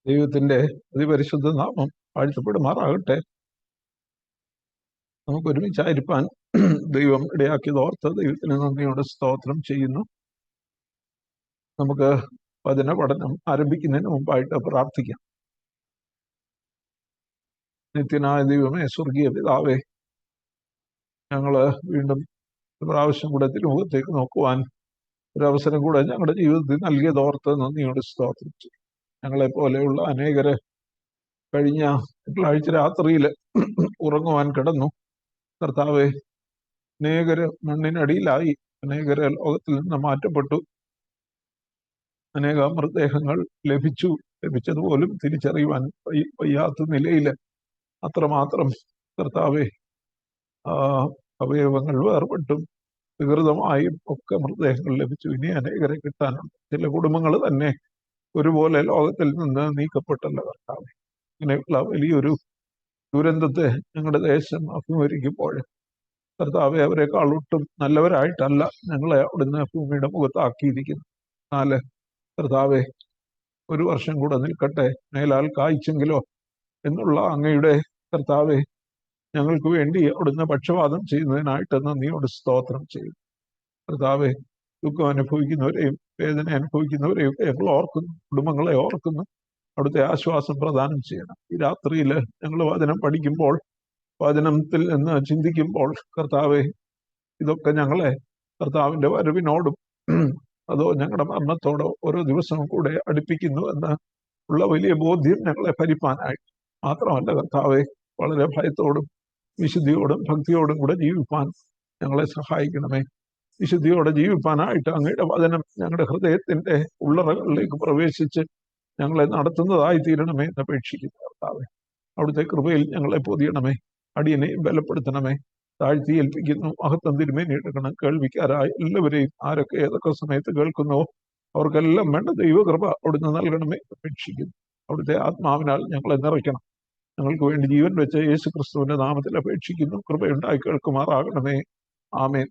ദൈവത്തിന്റെ അതിപരിശുദ്ധ നാമം വാഴ്ത്തപ്പെടുമാറാകട്ടെ. നമുക്ക് ഒരുമിച്ചായിരിക്കാൻ ദൈവം ഇടയാക്കിയത് ഓർത്ത് ദൈവത്തിന് നന്ദിയോടെ സ്തോത്രം ചെയ്യുന്നു. നമുക്ക് വചന പഠനം ആരംഭിക്കുന്നതിന് മുമ്പായിട്ട് പ്രാർത്ഥിക്കാം. നിത്യനായ ദൈവമേ, സ്വർഗീയ പിതാവേ, ഞങ്ങള് വീണ്ടും ഒരു പ്രാവശ്യം കൂടെ തിരുമുഖത്തേക്ക് നോക്കുവാൻ ഒരവസരം കൂടെ ഞങ്ങളുടെ ജീവിതത്തിൽ നൽകിയത് ഓർത്ത് നന്ദിയോടെ സ്തോത്രം ചെയ്യും. ഞങ്ങളെ പോലെയുള്ള അനേകര് കഴിഞ്ഞ തിങ്കളാഴ്ച രാത്രിയിൽ ഉറങ്ങുവാൻ കിടന്നു. കർത്താവെ, അനേകര് മണ്ണിനടിയിലായി, അനേകര് ലോകത്തിൽ നിന്ന് മാറ്റപ്പെട്ടു, അനേക മൃതദേഹങ്ങൾ ലഭിച്ചതുപോലും തിരിച്ചറിയുവാൻ വയ്യാത്ത നിലയിൽ അത്രമാത്രം കർത്താവെ അവയവങ്ങൾ വേർപെട്ടും വികൃതമായും ഒക്കെ മൃതദേഹങ്ങൾ ലഭിച്ചു. ഇനി അനേകരെ കിട്ടാനുണ്ട്. ചില കുടുംബങ്ങൾ തന്നെ ഒരുപോലെ ലോകത്തിൽ നിന്ന് നീക്കപ്പെട്ടല്ല കർത്താവെ. ഇങ്ങനെയുള്ള വലിയൊരു ദുരന്തത്തെ ഞങ്ങളുടെ ദേശം അഭിമുഖീകരിക്കുമ്പോൾ കർത്താവെ, അവരെക്കാൾ ഒട്ടും നല്ലവരായിട്ടല്ല ഞങ്ങളെ അവിടുന്ന് ഭൂമിയുടെ മുഖത്താക്കിയിരിക്കുന്നു. എന്നാൽ കർത്താവെ, ഒരു വർഷം കൂടെ നിൽക്കട്ടെ, മേലാൽ കായ്ച്ചെങ്കിലോ എന്നുള്ള അങ്ങയുടെ കർത്താവെ ഞങ്ങൾക്ക് വേണ്ടി അവിടുന്ന് പക്ഷപാതം ചെയ്യുന്നതിനായിട്ട് നന്ദിയോട് സ്തോത്രം ചെയ്യും. കർത്താവെ, ദുഃഖം അനുഭവിക്കുന്നവരെയും വേദന അനുഭവിക്കുന്നവരെയും ഞങ്ങൾ ഓർക്കുന്നു, കുടുംബങ്ങളെ ഓർക്കുന്നു. അവിടുത്തെ ആശ്വാസം പ്രദാനം ചെയ്യണം. ഈ രാത്രിയിൽ ഞങ്ങൾ വചനം പഠിക്കുമ്പോൾ, വചനത്തിൽ നിന്ന് ചിന്തിക്കുമ്പോൾ കർത്താവെ, ഇതൊക്കെ ഞങ്ങളെ കർത്താവിന്റെ വരവിനോടും അതോ ഞങ്ങളുടെ മരണത്തോടോ ഓരോ ദിവസവും കൂടെ അടുപ്പിക്കുന്നു എന്ന് ഉള്ള വലിയ ബോധ്യം ഞങ്ങളെ ഭരിപ്പാനായിട്ട് മാത്രമല്ല കർത്താവെ, വളരെ ഭയത്തോടും വിശുദ്ധിയോടും ഭക്തിയോടും കൂടെ ജീവിപ്പാൻ ഞങ്ങളെ സഹായിക്കണമേ. വിശുദ്ധിയോടെ ജീവിപ്പാനായിട്ട് അങ്ങയുടെ വചനം ഞങ്ങളുടെ ഹൃദയത്തിന്റെ ഉള്ളറകളിലേക്ക് പ്രവേശിച്ച് ഞങ്ങളെ നടത്തുന്നതായി തീരണമേ എന്ന് അപേക്ഷിക്കുന്നു. കർത്താവെ, അവിടുത്തെ കൃപയിൽ ഞങ്ങളെ പൊതിയണമേ, അടിയനെയും ബലപ്പെടുത്തണമേ. താഴ്ത്തി ഏൽപ്പിക്കുന്നു. മഹത്വം തിരുമേനി എടുക്കണം. കേൾവിക്കാരായ എല്ലാവരെയും ആരൊക്കെ ഏതൊക്കെ സമയത്ത് കേൾക്കുന്നോ അവർക്കെല്ലാം വേണ്ട ദൈവകൃപ അവിടുന്ന് നൽകണമേ അപേക്ഷിക്കുന്നു. അവിടുത്തെ ആത്മാവിനാൽ ഞങ്ങളെ നിറയ്ക്കണം. ഞങ്ങൾക്ക് വേണ്ടി ജീവൻ വെച്ച യേശു ക്രിസ്തുവിന്റെ നാമത്തിൽ അപേക്ഷിക്കുന്നു. കൃപയുണ്ടായി കേൾക്കുമാറാകണമേ. ആമേൻ.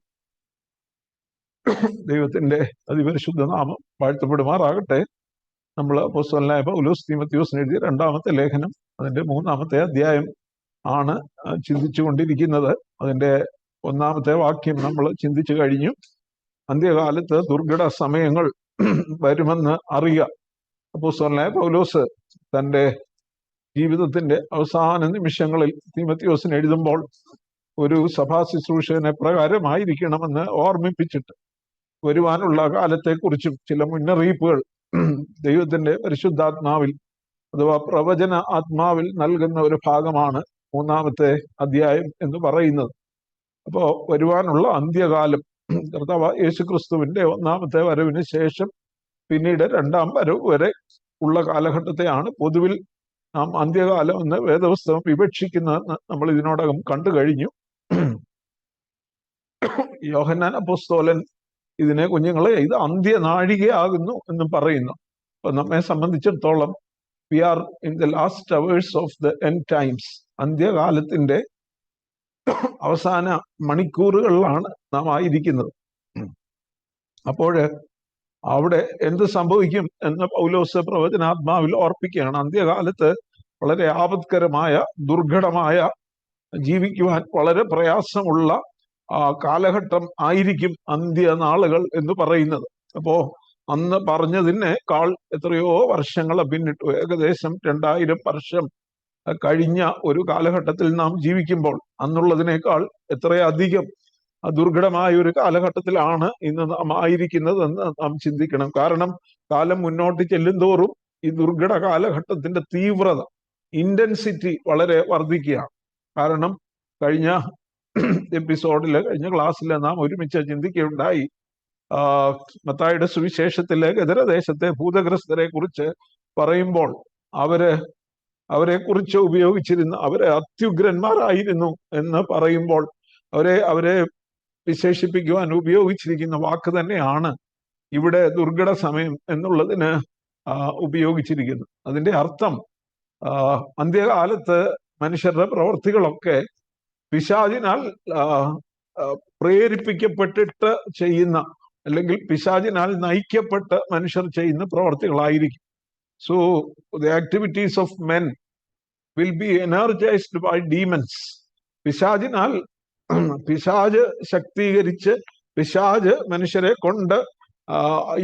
ദൈവത്തിന്റെ അതിപരിശുദ്ധ നാമം വാഴ്ത്തപ്പെടുമാറാകട്ടെ. നമ്മൾ അപ്പോസ്തലനായ പൗലോസ് തീമോഥെയോസിന് എഴുതിയ രണ്ടാമത്തെ ലേഖനം, അതിന്റെ 3-ാമത്തെ അധ്യായം ആണ് ചിന്തിച്ചു കൊണ്ടിരിക്കുന്നത്. അതിന്റെ 1-ാമത്തെ വാക്യം നമ്മൾ ചിന്തിച്ചു കഴിഞ്ഞു. അന്ത്യകാലത്ത് ദുർഘട സമയങ്ങൾ വരുമെന്ന് അറിയുക. അപ്പോസ്തലനായ പൗലോസ് തന്റെ ജീവിതത്തിന്റെ അവസാന നിമിഷങ്ങളിൽ തീമോഥെയോസിന് എഴുതുമ്പോൾ ഒരു സഭാ ശുശ്രൂഷകനെ പ്രകാരമായിരിക്കണമെന്ന് ഓർമ്മിപ്പിച്ചിട്ട് വരുവാനുള്ള കാലത്തെക്കുറിച്ചും ചില മുന്നറിയിപ്പുകൾ ദൈവത്തിന്റെ പരിശുദ്ധാത്മാവിൽ അഥവാ പ്രവചന ആത്മാവിൽ നൽകുന്ന ഒരു ഭാഗമാണ് 3-ാമത്തെ അധ്യായം എന്ന് പറയുന്നത്. അപ്പോ വരുവാനുള്ള അന്ത്യകാലം, കർത്താവ് യേശുക്രിസ്തുവിന്റെ 1-ാമത്തെ വരവിന് ശേഷം പിന്നീട് 2-ാം വരവ് വരെ ഉള്ള കാലഘട്ടത്തെയാണ് പൊതുവിൽ നാം അന്ത്യകാലം എന്ന് വേദപുസ്തകം വിവക്ഷിക്കുന്നതെന്ന് നമ്മൾ ഇതിനോടകം കണ്ടു കഴിഞ്ഞു. യോഹന്നാൻ അപ്പോസ്തലൻ ഇതിനെ കുഞ്ഞുങ്ങളെ ഇത് അന്ത്യനാഴികയാകുന്നു എന്ന് പറയുന്നു. അപ്പൊ നമ്മെ സംബന്ധിച്ചിടത്തോളം we are in the last hours of the end times. അന്ത്യകാലത്തിന്റെ അവസാന മണിക്കൂറുകളിലാണ് നാം ആയിരിക്കുന്നത്. അപ്പോൾ അവിടെ എന്ത് സംഭവിക്കും എന്ന് പൗലോസ് പ്രവചനാത്മാവിൽ ഓർപ്പിക്കുകയാണ്. അന്ത്യകാലത്ത് വളരെ ആപത്കരമായ, ദുർഘടമായ, ജീവിക്കുവാൻ വളരെ പ്രയാസമുള്ള കാലഘട്ടം ആയിരിക്കും അന്ത്യനാളുകൾ എന്ന് പറയുന്നത്. അപ്പോ അന്ന് പറഞ്ഞതിനേക്കാൾ എത്രയോ വർഷങ്ങൾ പിന്നിട്ടു. ഏകദേശം 2000 വർഷം കഴിഞ്ഞ ഒരു കാലഘട്ടത്തിൽ നാം ജീവിക്കുമ്പോൾ അന്നുള്ളതിനേക്കാൾ എത്രയധികം ദുർഘടമായ ഒരു കാലഘട്ടത്തിലാണ് ഇന്ന് നാം ആയിരിക്കുന്നതെന്ന് നാം ചിന്തിക്കണം. കാരണം കാലം മുന്നോട്ട് ചെല്ലും തോറും ഈ ദുർഘട കാലഘട്ടത്തിന്റെ തീവ്രത, ഇന്റൻസിറ്റി വളരെ വർദ്ധിക്കുകയാണ്. കാരണം കഴിഞ്ഞ എപ്പിസോഡില്, കഴിഞ്ഞ ക്ലാസ്സില് നാം ഒരുമിച്ച് ചിന്തിക്കുകയുണ്ടായി. മത്തായിയുടെ സുവിശേഷത്തിലെ ഗദരദേശത്തെ ഭൂതഗ്രസ്തരെ കുറിച്ച് പറയുമ്പോൾ അവരെ കുറിച്ച് ഉപയോഗിച്ചിരുന്ന, അവരെ അത്യുഗ്രന്മാരായിരുന്നു എന്ന് പറയുമ്പോൾ അവരെ വിശേഷിപ്പിക്കുവാൻ ഉപയോഗിച്ചിരിക്കുന്ന വാക്ക് തന്നെയാണ് ഇവിടെ ദുർഘട സമയം എന്നുള്ളതിന് ഉപയോഗിച്ചിരിക്കുന്നത്. അതിന്റെ അർത്ഥം അന്ത്യകാലത്ത് മനുഷ്യരുടെ പ്രവൃത്തികളൊക്കെ പിശാചിനാൽ പ്രേരിപ്പിക്കപ്പെട്ടിട്ട് ചെയ്യുന്ന, അല്ലെങ്കിൽ പിശാചിനാൽ നയിക്കപ്പെട്ട് മനുഷ്യർ ചെയ്യുന്ന പ്രവർത്തികളായിരിക്കും. So the activities of men will be energized by demons. പിശാചിനാൽ പിശാച് ശക്തീകരിച്ച് പിശാച് മനുഷ്യരെ കൊണ്ട്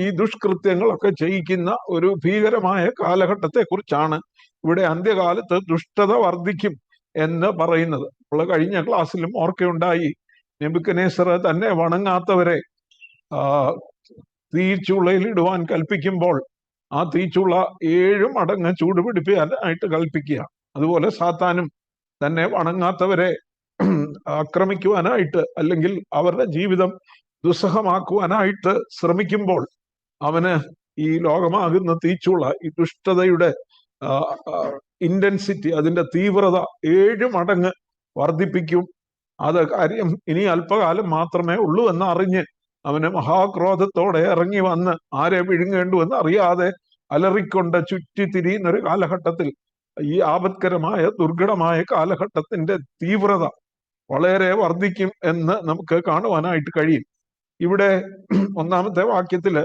ഈ ദുഷ്കൃത്യങ്ങളൊക്കെ ചെയ്യിക്കുന്ന ഒരു ഭീകരമായ കാലഘട്ടത്തെ കുറിച്ചാണ് ഇവിടെ അന്ത്യകാലത്ത് ദുഷ്ടത വർദ്ധിക്കും എന്ന് പറയുന്നത്. നമ്മൾ കഴിഞ്ഞ ക്ലാസ്സിലും ഓർക്കയുണ്ടായി, നെബൂഖദ്നേസർ തന്നെ വണങ്ങാത്തവരെ തീച്ചൂളയിൽ ഇടുവാൻ കൽപ്പിക്കുമ്പോൾ ആ തീച്ചൂള 7 മടങ്ങ് ചൂടുപിടിപ്പിക്കാനായിട്ട് കൽപ്പിക്കുക. അതുപോലെ സാത്താനും തന്നെ വണങ്ങാത്തവരെ ആക്രമിക്കുവാനായിട്ട് അല്ലെങ്കിൽ അവരുടെ ജീവിതം ദുസ്സഹമാക്കുവാനായിട്ട് ശ്രമിക്കുമ്പോൾ അവന് ഈ ലോകമാകുന്ന തീച്ചൂള, ഈ ദുഷ്ടതയുടെ ഇന്റൻസിറ്റി, അതിന്റെ തീവ്രത 7 മടങ്ങ് വർദ്ധിപ്പിക്കും. അത് കാര്യം ഇനി അല്പകാലം മാത്രമേ ഉള്ളൂ എന്ന് അറിഞ്ഞ് അവന് മഹാക്രോധത്തോടെ ഇറങ്ങി വന്ന് ആരെ വിഴുങ്ങേണ്ടുവെന്ന് അറിയാതെ അലറിക്കൊണ്ട് ചുറ്റിത്തിരിയുന്നൊരു കാലഘട്ടത്തിൽ, ഈ ആപത്കരമായ ദുർഘടമായ കാലഘട്ടത്തിന്റെ തീവ്രത വളരെ വർദ്ധിക്കും എന്ന് നമുക്ക് കാണുവാനായിട്ട് കഴിയും. ഇവിടെ 1-ാമത്തെ വാക്യത്തില്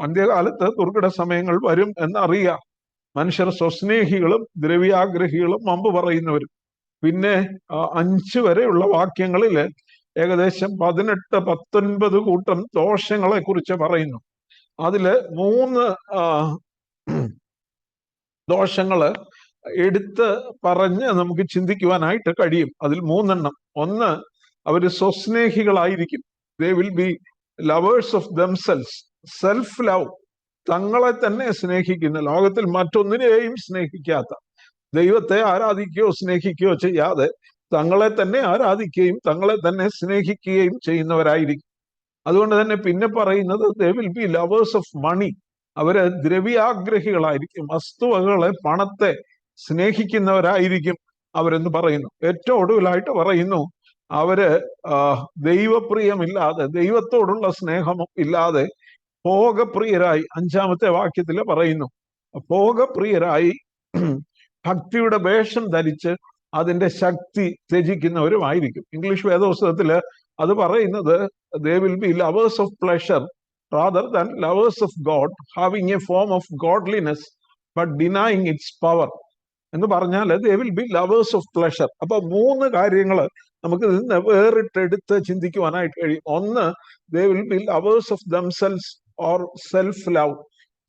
അന്ത്യകാലത്ത് ദുർഘട സമയങ്ങൾ വരും എന്നറിയുക. മനുഷ്യർ സ്വസ്നേഹികളും ദ്രവ്യാഗ്രഹികളും വമ്പ് പറയുന്നവരും. പിന്നെ 5 വരെയുള്ള വാക്യങ്ങളില് ഏകദേശം 18-19 കൂട്ടം ദോഷങ്ങളെ കുറിച്ച് പറയുന്നു. അതില് 3 ദോഷങ്ങള് എടുത്ത് പറഞ്ഞ് നമുക്ക് ചിന്തിക്കുവാനായിട്ട് കഴിയും. അതിൽ 3 എണ്ണം. ഒന്ന്, അവര് സ്വസ്നേഹികളായിരിക്കും. They will be lovers of themselves. Self love, തങ്ങളെ തന്നെ സ്നേഹിക്കുന്ന, ലോകത്തിൽ മറ്റൊന്നിനെയും സ്നേഹിക്കാത്ത, ദൈവത്തെ ആരാധിക്കുകയോ സ്നേഹിക്കുകയോ ചെയ്യാതെ തങ്ങളെ തന്നെ ആരാധിക്കുകയും തങ്ങളെ തന്നെ സ്നേഹിക്കുകയും ചെയ്യുന്നവരായിരിക്കും. അതുകൊണ്ട് തന്നെ പിന്നെ പറയുന്നത് they will be lovers of money. അവര് ദ്രവ്യാഗ്രഹികളായിരിക്കും, വസ്തുവകളെ, പണത്തെ സ്നേഹിക്കുന്നവരായിരിക്കും അവരെന്ന് പറയുന്നു. ഏറ്റവും ഒടുവിലായിട്ട് പറയുന്നു, അവര് ദൈവപ്രിയമില്ലാതെ, ദൈവത്തോടുള്ള സ്നേഹം ഇല്ലാതെ ഭോഗപ്രിയരായി, 5-ാമത്തെ വാക്യത്തിൽ പറയുന്നു, ഭോഗപ്രിയരായി ഭക്തിയുടെ വേഷം ധരിച്ച് അതിന്റെ ശക്തി ത്യജിക്കുന്നവരുമായിരിക്കും. ഇംഗ്ലീഷ് വേദപുസ്തകത്തില് അത് പറയുന്നത് they will be lovers of pleasure rather than lovers of God, having a form of godliness but denying its power എന്ന് പറഞ്ഞാൽ they will be lovers of pleasure. അപ്പൊ 3 കാര്യങ്ങള് നമുക്ക് ഇതിന് വേറിട്ടെടുത്ത് ചിന്തിക്കുവാനായിട്ട് കഴിയും. ഒന്ന്, they will be lovers of themselves or self love.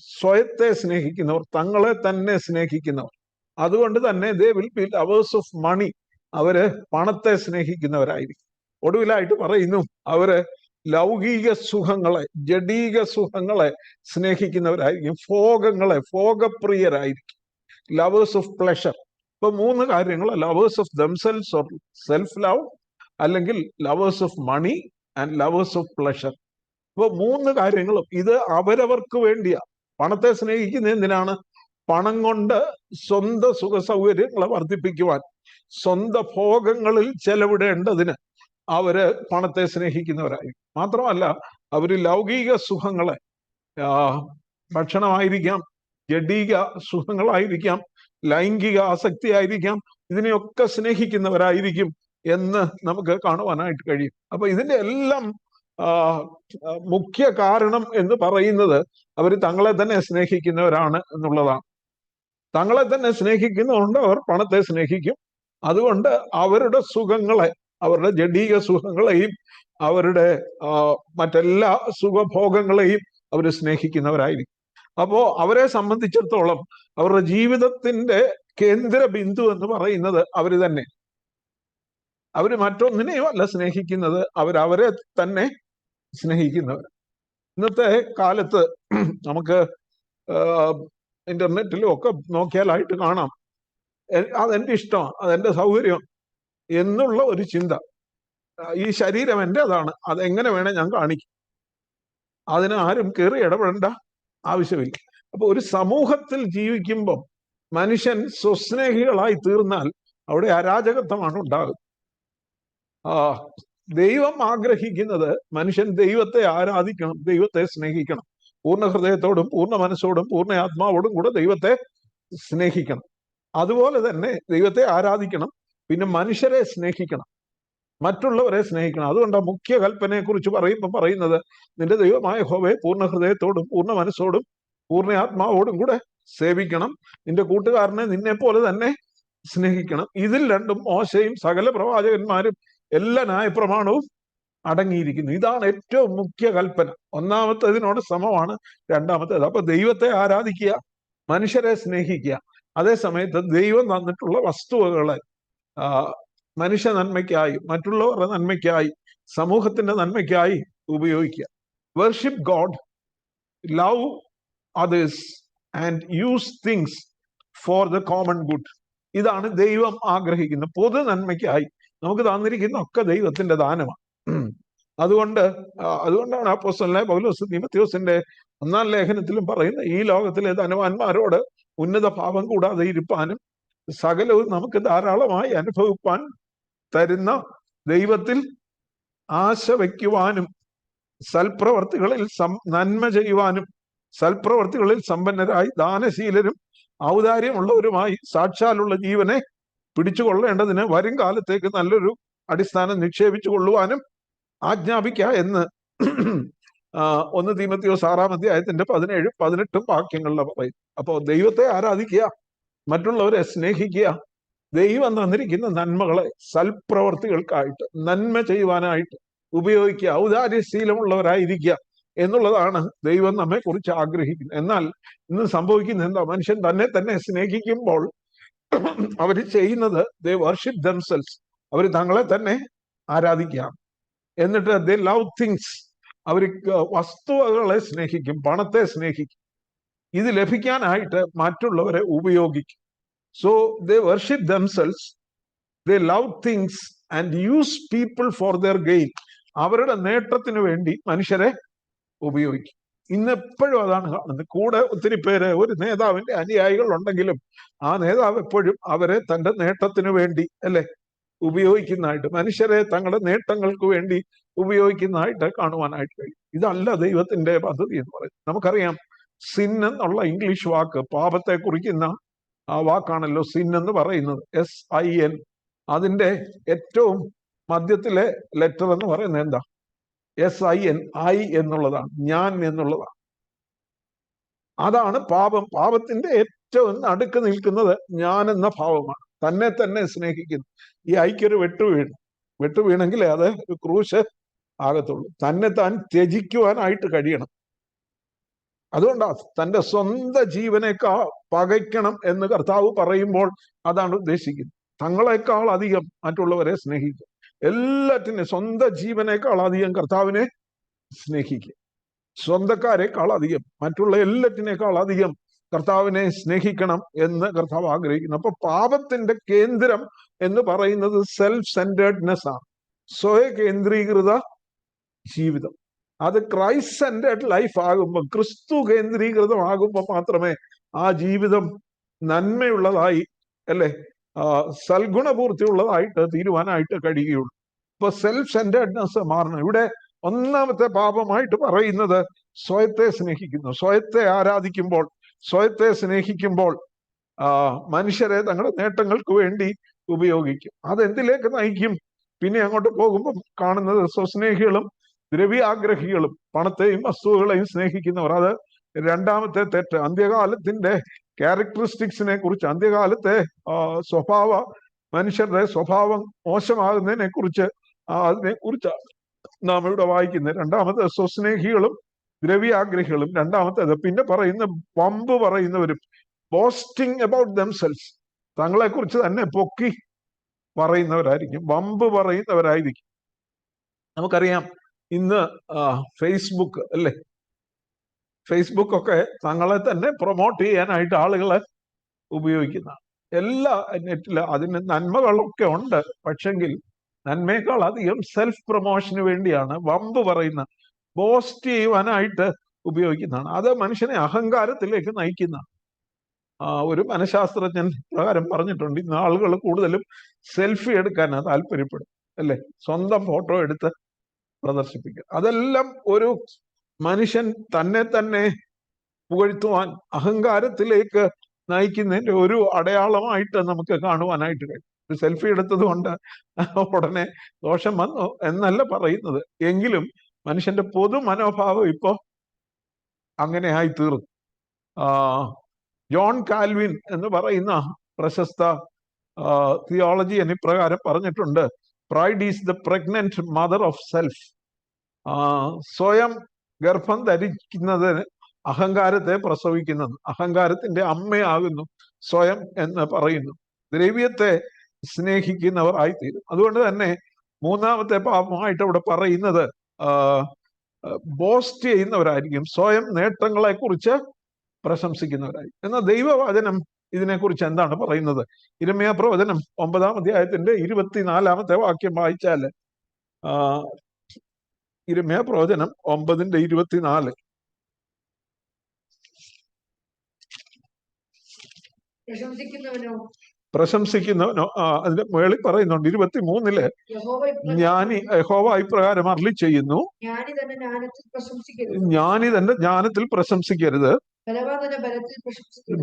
സ്വയത്തെ സ്നേഹിക്കുന്നവർ, തങ്ങളെ തന്നെ സ്നേഹിക്കുന്നവർ. അതുകൊണ്ട് തന്നെ they will be lovers of money. അവര് പണത്തെ സ്നേഹിക്കുന്നവരായിരിക്കും. ഒടുവിലായിട്ട് പറയുന്നു, അവര് ലൗകിക സുഖങ്ങളെ, ജഡീക സുഖങ്ങളെ സ്നേഹിക്കുന്നവരായിരിക്കും. ഭോഗങ്ങളെ, ഭോഗപ്രിയരായിരിക്കും. Lovers of pleasure. ഇപ്പൊ 3 കാര്യങ്ങൾ, lovers of themselves or self love, അല്ലെങ്കിൽ lovers of money and lovers of pleasure. ഇപ്പൊ 3 കാര്യങ്ങളും ഇത് അവരവർക്ക് വേണ്ടിയാ. പണത്തെ സ്നേഹിക്കുന്ന എന്തിനാണ്? പണം കൊണ്ട് സ്വന്തം സുഖ സൗകര്യങ്ങളെ വർദ്ധിപ്പിക്കുവാൻ, സ്വന്തം ഭോഗങ്ങളിൽ ചെലവിടേണ്ടതിന് അവര് പണത്തെ സ്നേഹിക്കുന്നവരായി. മാത്രമല്ല, അവര് ലൗകിക സുഖങ്ങളെ, ഭക്ഷണമായിരിക്കാം, ജഡീക സുഖങ്ങളായിരിക്കാം, ലൈംഗിക ആസക്തി ആയിരിക്കാം, ഇതിനെയൊക്കെ സ്നേഹിക്കുന്നവരായിരിക്കും എന്ന് നമുക്ക് കാണുവാനായിട്ട് കഴിയും. അപ്പൊ ഇതിന്റെ എല്ലാം മുഖ്യ കാരണം എന്ന് പറയുന്നത് അവർ തങ്ങളെ തന്നെ സ്നേഹിക്കുന്നവരാണ് എന്നുള്ളതാണ്. തങ്ങളെ തന്നെ സ്നേഹിക്കുന്നതുകൊണ്ട് അവർ പണത്തെ സ്നേഹിക്കും. അതുകൊണ്ട് അവരുടെ സുഖങ്ങളെ, അവരുടെ ജഡീക സുഖങ്ങളെയും അവരുടെ മറ്റെല്ലാ സുഖഭോഗങ്ങളെയും അവർ സ്നേഹിക്കുന്നവരായിരിക്കും. അപ്പോ അവരെ സംബന്ധിച്ചിടത്തോളം അവരുടെ ജീവിതത്തിന്റെ കേന്ദ്ര ബിന്ദു എന്ന് പറയുന്നത് അവര് തന്നെ. അവര് മറ്റൊന്നിനെയും അല്ല സ്നേഹിക്കുന്നത്, അവരവരെ തന്നെ സ്നേഹിക്കുന്നവർ. ഇന്നത്തെ കാലത്ത് നമുക്ക് ഇന്റർനെറ്റിലും ഒക്കെ നോക്കിയാലായിട്ട് കാണാം, അതെന്റെ ഇഷ്ടമാണ്, അതെന്റെ സൗകര്യം എന്നുള്ള ഒരു ചിന്ത. ഈ ശരീരം എന്റേതാണ്, അതെങ്ങനെ വേണേ ഞാൻ കാണിക്കും, അതിന് ആരും കയറി ഇടപെടേണ്ട ആവശ്യമില്ല. അപ്പൊ ഒരു സമൂഹത്തിൽ ജീവിക്കുമ്പം മനുഷ്യൻ സ്വസ്നേഹികളായി തീർന്നാൽ അവിടെ അരാജകത്വമാണ് ഉണ്ടാകുന്നത്. ദൈവം ആഗ്രഹിക്കുന്നത് മനുഷ്യൻ ദൈവത്തെ ആരാധിക്കണം, ദൈവത്തെ സ്നേഹിക്കണം, പൂർണ്ണ ഹൃദയത്തോടും പൂർണ്ണ മനസ്സോടും പൂർണ്ണ ആത്മാവോടും കൂടെ ദൈവത്തെ സ്നേഹിക്കണം. അതുപോലെ തന്നെ ദൈവത്തെ ആരാധിക്കണം, പിന്നെ മനുഷ്യരെ സ്നേഹിക്കണം, മറ്റുള്ളവരെ സ്നേഹിക്കണം. അതുകൊണ്ട് മുഖ്യ കൽപ്പനയെ കുറിച്ച് പറയുന്നത് നിന്റെ ദൈവമായ യഹോവയെ പൂർണ്ണ ഹൃദയത്തോടും പൂർണ്ണ മനസ്സോടും പൂർണ്ണ ആത്മാവോടും കൂടെ സേവിക്കണം, നിന്റെ കൂട്ടുകാരനെ നിന്നെ പോലെ തന്നെ സ്നേഹിക്കണം. ഇതിൽ രണ്ടും മോശയും സകല പ്രവാചകന്മാരും എല്ലാ ന്യായപ്രമാണവും അടങ്ങിയിരിക്കുന്നു. ഇതാണ് ഏറ്റവും മുഖ്യ കൽപ്പന. ഒന്നാമത്തേതിനോട് സമമാണ് രണ്ടാമത്തേത്. അപ്പൊ ദൈവത്തെ ആരാധിക്കുക, മനുഷ്യരെ സ്നേഹിക്കുക, അതേ സമയത്ത് ദൈവം തന്നിട്ടുള്ള വസ്തുവകളെ മനുഷ്യ നന്മയ്ക്കായി, മറ്റുള്ളവരുടെ നന്മയ്ക്കായി, സമൂഹത്തിന്റെ നന്മയ്ക്കായി ഉപയോഗിക്കുക. Worship God, love others and use things for the common good. ഇതാണ് ദൈവം ആഗ്രഹിക്കുന്നത്. പൊതു നന്മയ്ക്കായി നമുക്ക് തന്നിരിക്കുന്ന ഒക്കെ ദൈവത്തിന്റെ ദാനമാണ്. അതുകൊണ്ടാണ് അപ്പോസ്തലനായ പൗലോസ് തീമോഥെയോസിന്റെ 1-ാം ലേഖനത്തിലും പറയുന്നത്, ഈ ലോകത്തിലെ ധനവാന്മാരോട് ഉന്നത ഭാവം കൂടാതെ ഇരുപ്പാനും സകലവും നമുക്ക് ധാരാളമായി അനുഭവിപ്പാൻ തരുന്ന ദൈവത്തിൽ ആശ വയ്ക്കുവാനും സൽപ്രവർത്തികളിൽ നന്മ ചെയ്യുവാനും സൽപ്രവർത്തികളിൽ സമ്പന്നരായി ദാനശീലരും ഔദാര്യമുള്ളവരുമായി സാക്ഷാലുള്ള ജീവനെ പിടിച്ചുകൊള്ളേണ്ടതിന് വരും കാലത്തേക്ക് നല്ലൊരു അടിസ്ഥാനം നിക്ഷേപിച്ചു കൊള്ളുവാനും ആജ്ഞാപിക്കുക എന്ന് 1 തീമോഥെയോസ് 6-ാം അധ്യായത്തിന്റെ 17-18 വാക്യങ്ങളിലെ പറയും. അപ്പോ ദൈവത്തെ ആരാധിക്കുക, മറ്റുള്ളവരെ സ്നേഹിക്കുക, ദൈവം തന്നിരിക്കുന്ന നന്മകളെ സൽപ്രവർത്തികൾക്കായിട്ട്, നന്മ ചെയ്യുവാനായിട്ട് ഉപയോഗിക്കുക, ഔദാര്യശീലമുള്ളവരായിരിക്കുക എന്നുള്ളതാണ് ദൈവം നമ്മെ കുറിച്ച് ആഗ്രഹിക്കുന്നത്. എന്നാൽ ഇന്ന് സംഭവിക്കുന്നത് എന്താ? മനുഷ്യൻ തന്നെ തന്നെ സ്നേഹിക്കുമ്പോൾ അവർ ചെയ്യുന്നത് ദേ വർഷിപ്പ് ദംസെൽസ്. അവർ തങ്ങളെ തന്നെ ആരാധിക്കുക. എന്നിട്ട് ദേ ലവ് തിങ്സ്. അവർ വസ്തുവകളെ സ്നേഹിക്കും, പണത്തെ സ്നേഹിക്കും, ഇത് ലഭിക്കാനായിട്ട് മറ്റുള്ളവരെ ഉപയോഗിക്കും. So they worship themselves, they love things and use people for their gain. അവരുടെ നേട്ടത്തിന് വേണ്ടി മനുഷ്യരെ ഉപയോഗിക്കും. ഇന്ന് എപ്പോഴും അതാണ് കാണുന്നത്. കൂടെ ഒത്തിരി പേര്, ഒരു നേതാവിന്റെ അനുയായികൾ ഉണ്ടെങ്കിലും ആ നേതാവ് എപ്പോഴും അവരെ തന്റെ നേട്ടത്തിന് വേണ്ടി ഉപയോഗിക്കുന്നതായിട്ട്, മനുഷ്യരെ തങ്ങളുടെ നേട്ടങ്ങൾക്ക് വേണ്ടി ഉപയോഗിക്കുന്നതായിട്ട് കാണുവാനായിട്ട് കഴിയും. ഇതല്ല ദൈവത്തിന്റെ പദ്ധതി എന്ന് പറയുന്നത്. നമുക്കറിയാം, സിൻ എന്നുള്ള ഇംഗ്ലീഷ് വാക്ക് പാപത്തെ കുറിക്കുന്ന ആ വാക്കാണല്ലോ സിൻ എന്ന് പറയുന്നത്. SIN. അതിന്റെ ഏറ്റവും മധ്യത്തിലെ ലെറ്റർ എന്ന് പറയുന്നത് എന്താ? SIN. I എന്നുള്ളതാണ്, ഞാൻ എന്നുള്ളതാണ്. അതാണ് പാപം. പാപത്തിന്റെ ഏറ്റവും നടുക്ക് നിൽക്കുന്നത് ഞാൻ എന്ന ഭാവമാണ്. തന്നെ തന്നെ സ്നേഹിക്കുന്നു. ഈ ഐക്കൊരു വെട്ടു വീണെങ്കിൽ അത് ഒരു ക്രൂശ് ആകത്തുള്ളൂ. തന്നെ താൻ ത്യജിക്കുവാനായിട്ട് കഴിയണം. അതുകൊണ്ടാണ് തന്റെ സ്വന്തം ജീവനേക്കാൾ പകയ്ക്കണം എന്ന് കർത്താവ് പറയുമ്പോൾ അതാണ് ഉദ്ദേശിക്കുന്നത്. തങ്ങളെക്കാൾ അധികം മറ്റുള്ളവരെ സ്നേഹിക്കും. എല്ലാറ്റിനും സ്വന്തം ജീവനേക്കാൾ അധികം കർത്താവിനെ സ്നേഹിക്കും. സ്വന്തക്കാരെക്കാൾ അധികം, മറ്റുള്ള എല്ലാറ്റിനേക്കാൾ അധികം കർത്താവിനെ സ്നേഹിക്കണം എന്ന് കർത്താവ് ആഗ്രഹിക്കുന്നു. അപ്പൊ പാപത്തിന്റെ കേന്ദ്രം എന്ന് പറയുന്നത് സെൽഫ് സെന്റേർഡ്നെസ് ആണ്, സ്വയ കേന്ദ്രീകൃത ജീവിതം. അത് ക്രൈസ്റ്റ് സെന്റേർഡ് ലൈഫ് ആകുമ്പോൾ, ക്രിസ്തു കേന്ദ്രീകൃതമാകുമ്പോൾ മാത്രമേ ആ ജീവിതം നന്മയുള്ളതായി സൽഗുണപൂർത്തിയുള്ളതായിട്ട് തീരുവാനായിട്ട് കഴിയുകയുള്ളൂ. ഇപ്പൊ സെൽഫ് സെന്റേർഡ്നെസ് മാറണം. ഇവിടെ ഒന്നാമത്തെ പാപമായിട്ട് പറയുന്നത് സ്വയത്തെ സ്നേഹിക്കുന്നു. സ്വയത്തെ ആരാധിക്കുമ്പോൾ, സ്വയത്തെ സ്നേഹിക്കുമ്പോൾ മനുഷ്യരെ തങ്ങളുടെ നേട്ടങ്ങൾക്ക് വേണ്ടി ഉപയോഗിക്കും. അതെന്തിലേക്ക് നയിക്കും? പിന്നെ അങ്ങോട്ട് പോകുമ്പോൾ കാണുന്നത് സ്വസ്നേഹികളും ദ്രവ്യാഗ്രഹികളും പണത്തെയും വസ്തുക്കളെയും സ്നേഹിക്കുന്നവർ. അത് രണ്ടാമത്തെ തെറ്റ്. അന്ത്യകാലത്തിന്റെ ക്യാരക്ടറിസ്റ്റിക്സിനെ കുറിച്ച്, അന്ത്യകാലത്തെ മനുഷ്യരുടെ സ്വഭാവം മോശമാകുന്നതിനെ കുറിച്ച് അതിനെക്കുറിച്ചാണ് നാം ഇവിടെ വായിക്കുന്നത്. രണ്ടാമത്തെ സ്വസ്നേഹികളും ദ്രവ്യാഗ്രഹികളും രണ്ടാമത്തേത്. പിന്നെ പറയുന്ന വമ്പ് പറയുന്നവരും, ബോസ്റ്റിംഗ് അബൌട്ട് ദംസെൽസ്, തങ്ങളെ കുറിച്ച് തന്നെ പൊക്കി പറയുന്നവരായിരിക്കും, വമ്പ് പറയുന്നവരായിരിക്കും. നമുക്കറിയാം ഇന്ന് ഫേസ്ബുക്ക് ഫേസ്ബുക്കൊക്കെ തങ്ങളെ തന്നെ പ്രൊമോട്ട് ചെയ്യാനായിട്ട് ആളുകളെ ഉപയോഗിക്കുന്ന എല്ലാ നെറ്റിലും അതിന് നന്മകളൊക്കെ ഉണ്ട്. പക്ഷെങ്കിൽ നന്മയേക്കാൾ അധികം സെൽഫ് പ്രൊമോഷന് വേണ്ടിയാണ് വമ്പ് പറയുന്ന, ബോസ്റ്റ് ചെയ്യുവാനായിട്ട് ഉപയോഗിക്കുന്നതാണ്. അത് മനുഷ്യനെ അഹങ്കാരത്തിലേക്ക് നയിക്കുന്നതാണ്. ഒരു മനഃശാസ്ത്രജ്ഞൻ പ്രകാരം പറഞ്ഞിട്ടുണ്ട്, ഇന്ന് ആളുകൾ കൂടുതലും സെൽഫി എടുക്കാനാണ് താല്പര്യപ്പെടും, സ്വന്തം ഫോട്ടോ എടുത്ത് പ്രദർശിപ്പിക്കുക. അതെല്ലാം ഒരു മനുഷ്യൻ തന്നെ തന്നെ പുകഴ്ത്തുവാൻ, അഹങ്കാരത്തിലേക്ക് നയിക്കുന്നതിന്റെ ഒരു അടയാളമായിട്ട് നമുക്ക് കാണുവാനായിട്ട് കഴിയും. ഒരു സെൽഫി എടുത്തത് കൊണ്ട് ഉടനെ ദോഷം വന്നു എന്നല്ല പറയുന്നത്. എങ്കിലും മനുഷ്യന്റെ പൊതു മനോഭാവം ഇപ്പോ അങ്ങനെ ആയി തീർന്നു. ജോൺ കാൽവിൻ എന്ന് പറയുന്ന പ്രശസ്ത തിയോളജിയൻ ഇപ്രകാരം പറഞ്ഞിട്ടുണ്ട്: pride is the pregnant mother of self. സ്വയം ഗർഭം ധരിക്കുന്നത് അഹങ്കാരത്തെ പ്രസവിക്കുന്നത്, അഹങ്കാരത്തിന്റെ അമ്മയാകുന്നു സ്വയം എന്ന് പറയുന്നു. ദ്രവ്യത്തെ സ്നേഹിക്കുന്നവർ ആയിത്തീരും. അതുകൊണ്ട് തന്നെ മൂന്നാമത്തെ പാപമായിട്ട് ഇവിടെ പറയുന്നത് ബോസ്റ്റ് ചെയ്യുന്നവരായിരിക്കും, സ്വയം നേട്ടങ്ങളെ കുറിച്ച് പ്രശംസിക്കുന്നവരായി. എന്നാൽ ദൈവവചനം ഇതിനെക്കുറിച്ച് എന്താണ് പറയുന്നത്? യിരെമ്യാ പ്രവചനം 9-ാം അധ്യായത്തിന്റെ 24-ാമത്തെ വാക്യം വായിച്ചാൽ, യിരെമ്യാ പ്രവചനം 9:24. പ്രശംസിക്കുന്നവനോ അതിന്റെ മേളിൽ പറയുന്നുണ്ട് 23-ല്, യഹോവ ഇപ്രകാരം അരുളി ചെയ്യുന്നു, ജ്ഞാനി തന്റെ ജ്ഞാനത്തിൽ പ്രശംസിക്കരുത്,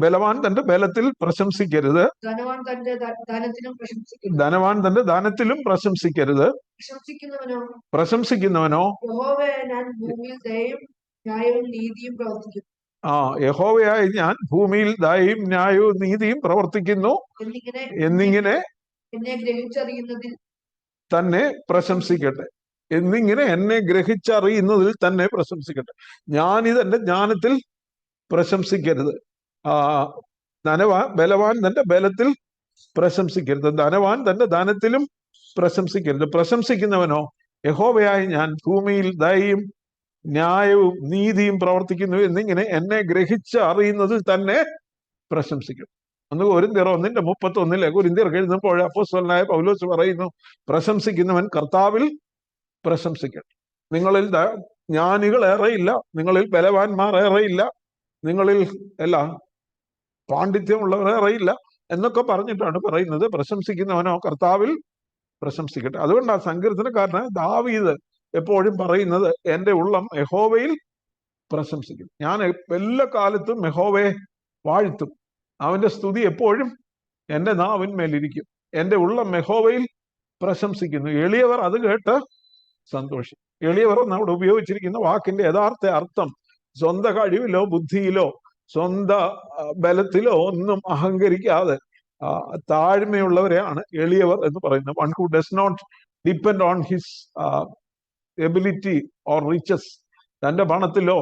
ബലവാൻ തന്റെ ബലത്തിൽ പ്രശംസിക്കരുത്, ധനവാൻ തന്റെ ധനത്തിലും പ്രശംസിക്കരുത്. പ്രശംസിക്കുന്നവനോ യഹോവയായി ഞാൻ ഭൂമിയിൽ ദയയും ന്യായവും നീതിയും പ്രവർത്തിക്കുന്നു എന്നിങ്ങനെ തന്നെ പ്രശംസിക്കട്ടെ. എന്നിങ്ങനെ എന്നെ ഗ്രഹിച്ചറിയുന്നതിൽ തന്നെ പ്രശംസിക്കട്ടെ. ഞാനിതെന്റെ ജ്ഞാനത്തിൽ പ്രശംസിക്കരുത്, ബലവാൻ തന്റെ ബലത്തിൽ പ്രശംസിക്കരുത്, ധനവാൻ തന്റെ ധനത്തിലും പ്രശംസിക്കരുത്. പ്രശംസിക്കുന്നവനോ യഹോവയായി ഞാൻ ഭൂമിയിൽ ദയയും ന്യായവും നീതിയും പ്രവർത്തിക്കുന്നു എന്നിങ്ങനെ എന്നെ ഗ്രഹിച്ച് അറിയുന്നതിൽ തന്നെ പ്രശംസിക്കണം. 1 കൊരിന്ത്യർ 1:31 കൊരിന്ത്യർക്ക് എഴുതുമ്പോൾ അപ്പോസ്തലനായ പൗലോസ് പറയുന്നു, പ്രശംസിക്കുന്നവൻ കർത്താവിൽ പ്രശംസിക്കണം. നിങ്ങളിൽ ജ്ഞാനികൾ ഏറെയില്ല, നിങ്ങളിൽ ബലവാന്മാർ ഏറെയില്ല, നിങ്ങളിൽ പാണ്ഡിത്യമുള്ളവർ ഏറെയില്ല എന്നൊക്കെ പറഞ്ഞിട്ടാണ് പറയുന്നത്. പ്രശംസിക്കുന്നവനോ കർത്താവിൽ പ്രശംസിക്കട്ടെ. അതുകൊണ്ടാണ് സങ്കീർത്തനക്കാരനായ ദാവീദ് എപ്പോഴും പറയുന്നത്, എൻ്റെ ഉള്ളം യഹോവയിൽ പ്രശംസിക്കും. ഞാൻ എല്ലാ കാലത്തും യഹോവയെ വാഴ്ത്തും, അവന്റെ സ്തുതി എപ്പോഴും എൻ്റെ നാവിന്മേലിരിക്കും. എൻ്റെ ഉള്ളം യഹോവയിൽ പ്രശംസിക്കുന്നു. എളിയവർ അത് കേട്ട് സന്തോഷിക്കും. എളിയവർ എന്നവിടെ ഉപയോഗിച്ചിരിക്കുന്ന വാക്കിന്റെ യഥാർത്ഥ അർത്ഥം സ്വന്തം കഴിവിലോ ബുദ്ധിയിലോ സ്വന്തം ബലത്തിലോ ഒന്നും അഹങ്കരിക്കാതെ താഴ്മയുള്ളവരെയാണ് എളിയവർ എന്ന് പറയുന്നത്. One who does not depend on his ability or riches. തന്റെ പണത്തിലോ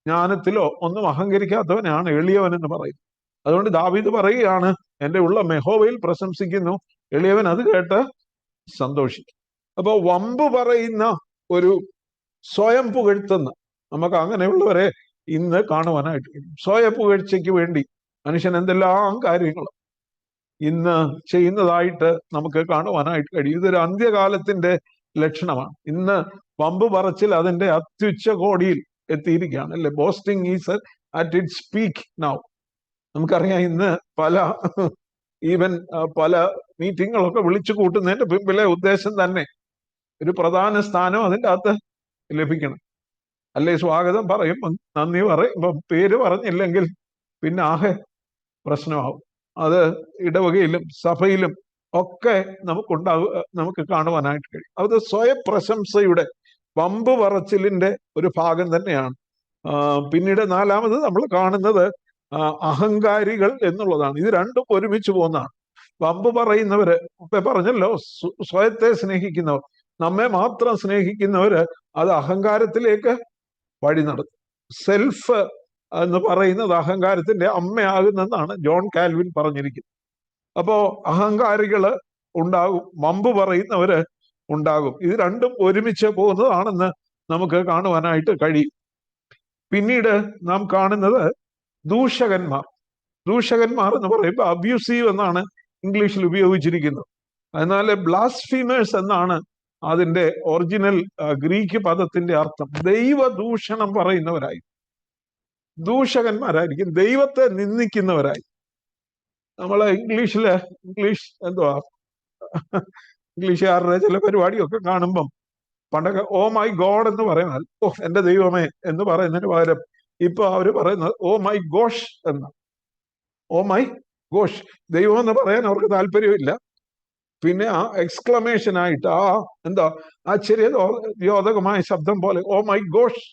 ജ്ഞാനത്തിലോ ഒന്നും അഹങ്കരിക്കാത്തവനാണ് എളിയവൻ എന്ന് പറയുന്നത്. അതുകൊണ്ട് ദാവീദ് പറയുകയാണ്, എൻ്റെ ഉള്ള യഹോവയിൽ പ്രശംസിക്കുന്നു, എളിയവൻ അത് കേട്ട് സന്തോഷിക്കും. അപ്പൊ വമ്പ് പറയുന്ന ഒരു സ്വയം പുകഴ്ത്തുന്ന, നമുക്ക് അങ്ങനെയുള്ളവരെ ഇന്ന് കാണുവാനായിട്ട് കഴിയും. സ്വയം പുകഴ്ചയ്ക്ക് വേണ്ടി മനുഷ്യൻ എന്തെല്ലാം കാര്യങ്ങൾ ഇന്ന് ചെയ്യുന്നതായിട്ട് നമുക്ക് കാണുവാനായിട്ട് കഴിയും. ഇതൊരു അന്ത്യകാലത്തിന്റെ ലക്ഷണമാണ്. ഇന്ന് വമ്പ് പറച്ചിൽ അതിന്റെ അത്യുച്ച കോടിയിൽ എത്തിയിരിക്കുകയാണ്, അല്ലെ? Bowstring is at its peak now. നമുക്കറിയാം, ഇന്ന് പല മീറ്റിങ്ങുകളൊക്കെ വിളിച്ചു കൂട്ടുന്നതിന്റെ പിമ്പിലെ ഉദ്ദേശം തന്നെ ഒരു പ്രധാന സ്ഥാനം അതിൻ്റെ അകത്ത് ലഭിക്കണം, അല്ലെ? സ്വാഗതം പറയുമ്പം നന്ദി പറയുമ്പം പേര് പറഞ്ഞില്ലെങ്കിൽ പിന്നെ ആകെ പ്രശ്നമാവും. അത് ഇടവകയിലും സഭയിലും ഒക്കെ നമുക്ക് കാണുവാനായിട്ട് കഴിയും. അത് സ്വയപ്രശംസയുടെ വമ്പ് പറച്ചിലിന്റെ ഒരു ഭാഗം തന്നെയാണ്. പിന്നീട് 4-മത് നമ്മൾ കാണുന്നത് അഹങ്കാരികൾ എന്നുള്ളതാണ്. ഇത് രണ്ടും ഒരുമിച്ച് പോകുന്നതാണ്. വമ്പ് പറയുന്നവര്, ഇപ്പൊ പറഞ്ഞല്ലോ, സ്വയത്തെ സ്നേഹിക്കുന്നവർ, നമ്മെ മാത്രം സ്നേഹിക്കുന്നവര് അത് അഹങ്കാരത്തിലേക്ക് വഴി നടത്തും. സെൽഫ് എന്ന് പറയുന്നത് അഹങ്കാരത്തിന്റെ അമ്മയാകുന്നെന്നാണ് ജോൺ കാൽവിൻ പറഞ്ഞിരിക്കുന്നത്. അപ്പോ അഹങ്കാരികള് ഉണ്ടാകും, വമ്പ് പറയുന്നവര് ഉണ്ടാകും. ഇത് രണ്ടും ഒരുമിച്ച് പോകുന്നതാണെന്ന് നമുക്ക് കാണുവാനായിട്ട് കഴിയും. പിന്നീട് നാം കാണുന്നത് ദൂഷകന്മാർ. ദൂഷകന്മാർ എന്ന് പറയുമ്പോൾ അബ്യൂസീവ് എന്നാണ് ഇംഗ്ലീഷിൽ ഉപയോഗിച്ചിരിക്കുന്നത്. എന്നാൽ ബ്ലാസ്ഫീമേഴ്സ് എന്നാണ് അതിന്റെ ഒറിജിനൽ ഗ്രീക്ക് പദത്തിന്റെ അർത്ഥം. ദൈവദൂഷണം പറയുന്നവരായി, ദൂഷകന്മാരായിരിക്കും, ദൈവത്തെ നിന്ദിക്കുന്നവരായി. നമ്മള് ഇംഗ്ലീഷുകാരുടെ ചില പരിപാടിയൊക്കെ കാണുമ്പം പണ്ടൊക്കെ ഓ മൈ ഗോഡ് എന്ന് പറയുന്നത്, ഓ എന്റെ ദൈവമേ എന്ന് പറയുന്നതിന് പകരം ഇപ്പൊ അവര് പറയുന്നത് ഓ മൈ ഗോഷ് എന്ന്. ഓ മൈ ഗോഷ്, ദൈവം എന്ന് പറയാൻ അവർക്ക് താല്പര്യമില്ല. പിന്നെ ആ എക്സ്ക്ലമേഷൻ ആയിട്ട് ആശ്ചര്യയോദകമായ ശബ്ദം പോലെ ഓ മൈ ഗോഷ്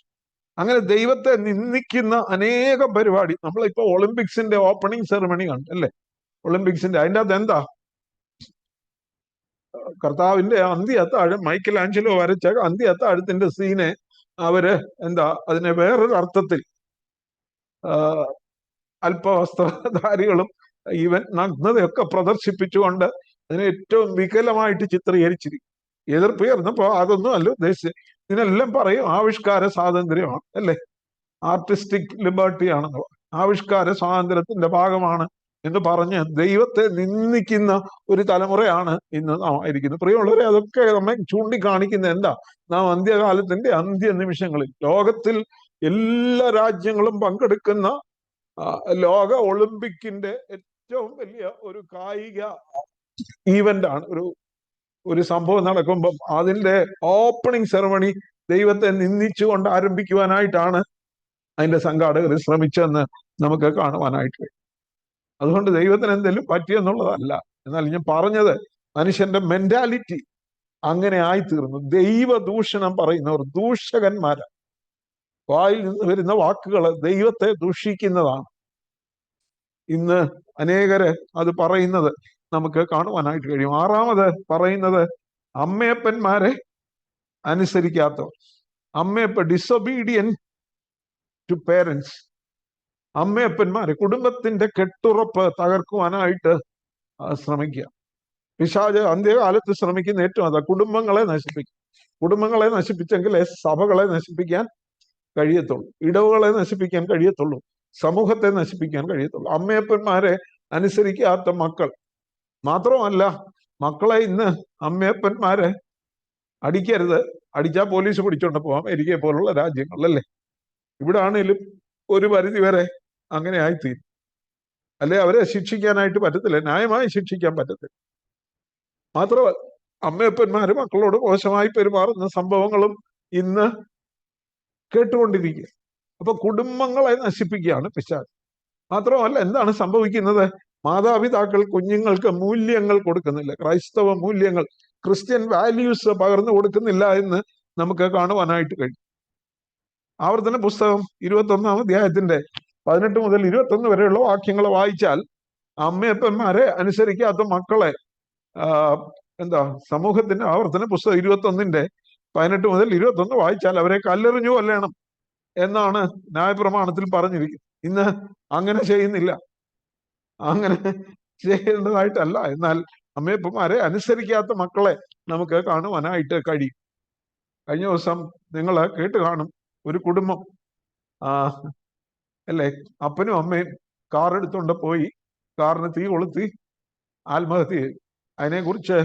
അങ്ങനെ ദൈവത്തെ നിന്ദിക്കുന്ന അനേകം പരിപാടി. നമ്മളിപ്പോ ഒളിമ്പിക്സിന്റെ ഓപ്പണിംഗ് സെറമണി കണ്ടു അല്ലേ? ഒളിമ്പിക്സിന്റെ അതിൻ്റെ അകത്ത് എന്താ? കർത്താവിന്റെ അന്ത്യത്താഴം, മൈക്കൽ ആഞ്ചലോ വരച്ച അന്ത്യത്താഴത്തിന്റെ സീനെ അവര് എന്താ അതിനെ വേറൊരു അർത്ഥത്തിൽ അല്പവസ്ത്രധാരികളും ഈവൻ നഗ്നതയൊക്കെ പ്രദർശിപ്പിച്ചുകൊണ്ട് അതിനെ ഏറ്റവും വികലമായിട്ട് ചിത്രീകരിച്ചിരിക്കും. എതിർപ്പുയർന്നപ്പോ അതൊന്നും അല്ല ഉദ്ദേശിച്ചത്. ഇതിനെല്ലാം പറയും ആവിഷ്കാര സ്വാതന്ത്ര്യമാണ് അല്ലേ, ആർട്ടിസ്റ്റിക് ലിബർട്ടി ആണെന്ന്, ആവിഷ്കാര സ്വാതന്ത്ര്യത്തിന്റെ ഭാഗമാണ് എന്ന് പറഞ്ഞ് ദൈവത്തെ നിന്ദിക്കുന്ന ഒരു തലമുറയാണ് ഇന്ന് നാം ആയിരിക്കുന്നത്. പ്രിയമുള്ളവരെ, അതൊക്കെ നമ്മെ ചൂണ്ടിക്കാണിക്കുന്ന എന്താ? നാം അന്ത്യകാലത്തിന്റെ അന്ത്യ നിമിഷങ്ങളിൽ ലോകത്തിൽ എല്ലാ രാജ്യങ്ങളും പങ്കെടുക്കുന്ന ലോക ഒളിമ്പിക്കിന്റെ ഏറ്റവും വലിയ ഒരു കായിക ഈവന്റ് ആണ്. ഒരു സംഭവം നടക്കുമ്പം അതിന്റെ ഓപ്പണിംഗ് സെറമണി ദൈവത്തെ നിന്ദിച്ചുകൊണ്ട് ആരംഭിക്കുവാനായിട്ടാണ് അതിന്റെ സംഘാടകർ ശ്രമിച്ചതെന്ന് നമുക്ക് കാണുവാനായിട്ട് കഴിയും. അതുകൊണ്ട് ദൈവത്തിന് എന്തെങ്കിലും പറ്റിയെന്നുള്ളതല്ല. എന്നാൽ ഞാൻ പറഞ്ഞത് മനുഷ്യന്റെ മെന്റാലിറ്റി അങ്ങനെ ആയിത്തീർന്നു. ദൈവദൂഷണം പറയുന്നവർ ദൂഷകന്മാരാണ്. വായിൽ നിന്ന് വരുന്ന വാക്കുകൾ ദൈവത്തെ ദൂഷിക്കുന്നതാണ്. ഇന്ന് അനേകര് അത് പറയുന്നത് നമുക്ക് കാണുവാനായിട്ട് കഴിയും. ആറാമത് പറയുന്നത് അമ്മയപ്പന്മാരെ അനുസരിക്കാത്തവർ. Disobedient to parents. അമ്മയപ്പന്മാരെ, കുടുംബത്തിന്റെ കെട്ടുറപ്പ് തകർക്കുവാനായിട്ട് ശ്രമിക്കുക. പിശാച് അന്ത്യകാലത്ത് ശ്രമിക്കുന്ന ഏറ്റവും അതാ, കുടുംബങ്ങളെ നശിപ്പിക്കും. കുടുംബങ്ങളെ നശിപ്പിച്ചെങ്കിലേ സഭകളെ നശിപ്പിക്കാൻ കഴിയത്തുള്ളൂ, ഇടവുകളെ നശിപ്പിക്കാൻ കഴിയത്തുള്ളൂ, സമൂഹത്തെ നശിപ്പിക്കാൻ കഴിയത്തുള്ളൂ. അമ്മയപ്പന്മാരെ അനുസരിക്കാത്ത മക്കൾ മാത്രമല്ല, മക്കളെ ഇന്ന് അമ്മയപ്പന്മാരെ അടിക്കരുത്, അടിച്ചാൽ പോലീസ് പിടിച്ചോണ്ട് പോവാം, അമേരിക്കയെ പോലുള്ള രാജ്യങ്ങളിലല്ലേ. ഇവിടെ ആണെങ്കിലും ഒരു പരിധി വരെ അങ്ങനെ ആയിത്തീരും. അല്ലെ അവരെ ശിക്ഷിക്കാനായിട്ട് പറ്റത്തില്ല, ന്യായമായി ശിക്ഷിക്കാൻ പറ്റത്തില്ല. മാത്രമല്ല, അമ്മയപ്പന്മാര് മക്കളോട് മോശമായി പെരുമാറുന്ന സംഭവങ്ങളും ഇന്ന് കേട്ടുകൊണ്ടിരിക്കുക. അപ്പൊ കുടുംബങ്ങളെ നശിപ്പിക്കുകയാണ് പിശാച്. മാത്രമല്ല, എന്താണ് സംഭവിക്കുന്നത്? മാതാപിതാക്കൾ കുഞ്ഞുങ്ങൾക്ക് മൂല്യങ്ങൾ കൊടുക്കുന്നില്ല, ക്രൈസ്തവ മൂല്യങ്ങൾ, ക്രിസ്ത്യൻ വാല്യൂസ് പകർന്നു കൊടുക്കുന്നില്ല എന്ന് നമുക്ക് കാണുവാനായിട്ട് കഴിയും. ആവർത്തന പുസ്തകം 21-ാം അധ്യായത്തിന്റെ 18 മുതൽ 21 വരെയുള്ള വാക്യങ്ങൾ വായിച്ചാൽ അമ്മയപ്പന്മാരെ അനുസരിക്കാത്ത മക്കളെ സമൂഹത്തിന്റെ, ആവർത്തന പുസ്തകം 21-ന്റെ 18 മുതൽ 21 വായിച്ചാൽ അവരെ കല്ലെറിഞ്ഞു കൊല്ലണം എന്നാണ് ന്യായപ്രമാണത്തിൽ പറഞ്ഞിരിക്കുന്നത്. ഇന്ന് അങ്ങനെ ചെയ്യുന്നില്ല, അങ്ങനെ ചെയ്യേണ്ടതായിട്ടല്ല. എന്നാൽ അമ്മയപ്പന്മാരെ അനുസരിക്കാത്ത മക്കളെ നമുക്ക് കാണുവാനായിട്ട് കഴിയും. കഴിഞ്ഞ ദിവസം നിങ്ങൾ കേട്ട് കാണും, ഒരു കുടുംബം അല്ലേ, അപ്പനും അമ്മയും കാർ എടുത്തുകൊണ്ട് പോയി കാറിന് തീ കൊളുത്തി ആത്മഹത്യ ചെയ്തു. അതിനെക്കുറിച്ച്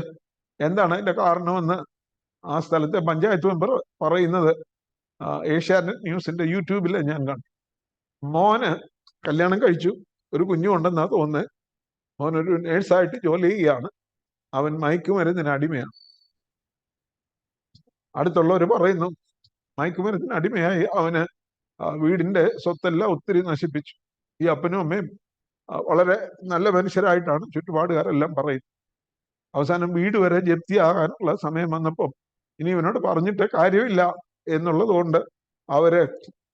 എന്താണ് അതിന്റെ കാരണമെന്ന് ആ സ്ഥലത്തെ പഞ്ചായത്ത് മെമ്പർ പറയുന്നത് ഏഷ്യാനെറ്റ് ന്യൂസിന്റെ യൂട്യൂബിൽ ഞാൻ കണ്ടു. മോന് കല്യാണം കഴിച്ചു, ഒരു കുഞ്ഞുണ്ടെന്നാ തോന്നുന്നത്. മോനൊരു നേഴ്സായിട്ട് ജോലി ചെയ്യുകയാണ്. അവൻ മയക്കുമരുന്നിന് അടിമയാണ്. അടുത്തുള്ളവർ പറയുന്നു മയക്കുമരുന്നിന് അടിമയായി അവന് വീടിന്റെ സ്വത്തെല്ലാം ഒത്തിരി നശിപ്പിച്ചു. ഈ അപ്പനും അമ്മയും വളരെ നല്ല മനുഷ്യരായിട്ടാണ് ചുറ്റുപാടുകാരെല്ലാം പറയുന്നത്. അവസാനം വീട് വരെ ജപ്തിയാകാനുള്ള സമയം വന്നപ്പം ഇനി ഇവനോട് പറഞ്ഞിട്ട് കാര്യമില്ല എന്നുള്ളത് കൊണ്ട് അവര്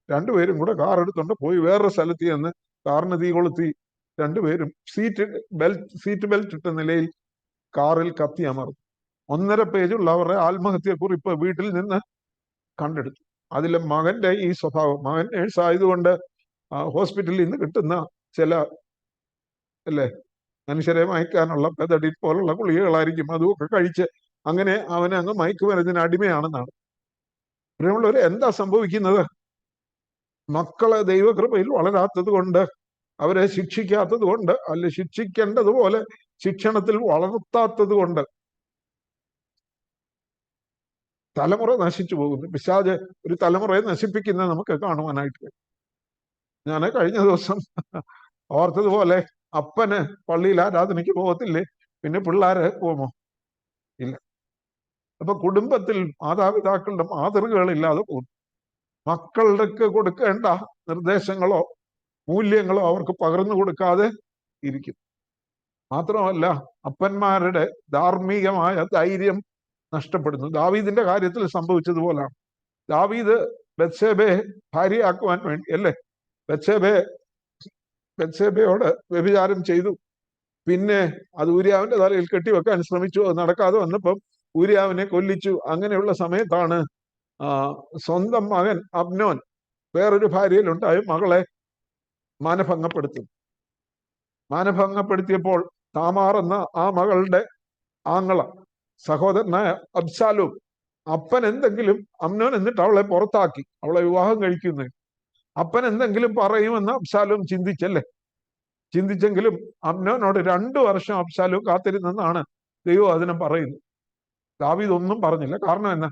രണ്ടുപേരും കൂടെ കാർ എടുത്തോണ്ട് പോയി വേറൊരു സ്ഥലത്ത് ചെന്ന് കാറിന് തീ കൊളുത്തി രണ്ടുപേരും സീറ്റ് ബെൽറ്റ് ഇട്ട നിലയിൽ കാറിൽ കത്തി അമർന്നു. 1.5 പേജുള്ള അവരുടെ ആത്മഹത്യക്കുറിപ്പ് വീട്ടിൽ നിന്ന് കണ്ടെടുത്തു. അതിലെ മകന്റെ ഈ സ്വഭാവം, മകൻ നേഴ്സ് ആയതുകൊണ്ട് ഹോസ്പിറ്റലിൽ നിന്ന് കിട്ടുന്ന ചില മനുഷ്യരെ മയക്കാനുള്ള പെതടി പോലുള്ള ഗുളികകളായിരിക്കും, അതുമൊക്കെ കഴിച്ച് അങ്ങനെ അവന് അങ്ങ് മയക്കുമരുന്നിന് അടിമയാണെന്നാണ്. പ്രിയമുള്ളവരെ, എന്താ സംഭവിക്കുന്നത്? മക്കളെ ദൈവകൃപയിൽ വളരാത്തത് കൊണ്ട്, അവരെ ശിക്ഷിക്കാത്തത് കൊണ്ട്, അല്ലെ ശിക്ഷിക്കേണ്ടതുപോലെ ശിക്ഷണത്തിൽ വളർത്താത്തത് കൊണ്ട് തലമുറ നശിച്ചു പോകുന്നു. പിശാച് ഒരു തലമുറയെ നശിപ്പിക്കുന്നത് നമുക്ക് കാണുവാനായിട്ട് കഴിയും. ഞാൻ കഴിഞ്ഞ ദിവസം ഓർത്തതുപോലെ, അപ്പന് പള്ളിയിൽ ആരാധനയ്ക്ക് പോകത്തില്ലേ, പിന്നെ പിള്ളേര് പോകുമോ? ഇല്ല. അപ്പൊ കുടുംബത്തിൽ മാതാപിതാക്കളുടെ മാതൃകകളില്ലാതെ പോകുന്നു. മക്കൾക്ക് കൊടുക്കേണ്ട നിർദ്ദേശങ്ങളോ മൂല്യങ്ങളോ അവർക്ക് പകർന്നു കൊടുക്കാതെ ഇരിക്കും. മാത്രമല്ല, അപ്പന്മാരുടെ ധാർമ്മികമായ ധൈര്യം നഷ്ടപ്പെടുന്നു. ദാവീദിന്റെ കാര്യത്തിൽ സംഭവിച്ചതുപോലാണ്. ദാവീദ് ബത്ശേബയെ ഭാര്യയാക്കുവാൻ വേണ്ടി അല്ലേ, ബത്ശേബയോട് വ്യഭിചാരം ചെയ്തു. പിന്നെ അത് ഊരിയാവിന്റെ തലയിൽ കെട്ടിവെക്കാൻ ശ്രമിച്ചു. അത് നടക്കാതെ വന്നപ്പം ഊരിയാവിനെ കൊല്ലിച്ചു. അങ്ങനെയുള്ള സമയത്താണ് സ്വന്തം മകൻ അബ്നോൻ വേറൊരു ഭാര്യയിലുണ്ടായ മകളെ മാനഭംഗപ്പെടുത്തിയപ്പോൾ താമാർ എന്ന ആ മകളുടെ ആങ്ങള സഹോദരനായ അബ്ശാലോം അപ്പൻ എന്തെങ്കിലും, അമ്നോൻ എന്നിട്ട് അവളെ പുറത്താക്കി, അവളെ വിവാഹം കഴിക്കുന്നത്. അപ്പൻ എന്തെങ്കിലും പറയുമെന്ന് അബ്ശാലോം ചിന്തിച്ചെങ്കിലും അമ്നോനോട് 2 വർഷം അബ്ശാലോം കാത്തിരുന്നെന്നാണ് ദൈവവചനം പറയുന്നത്. ദാവീദ് ഒന്നും പറഞ്ഞില്ല. കാരണം എന്നാ?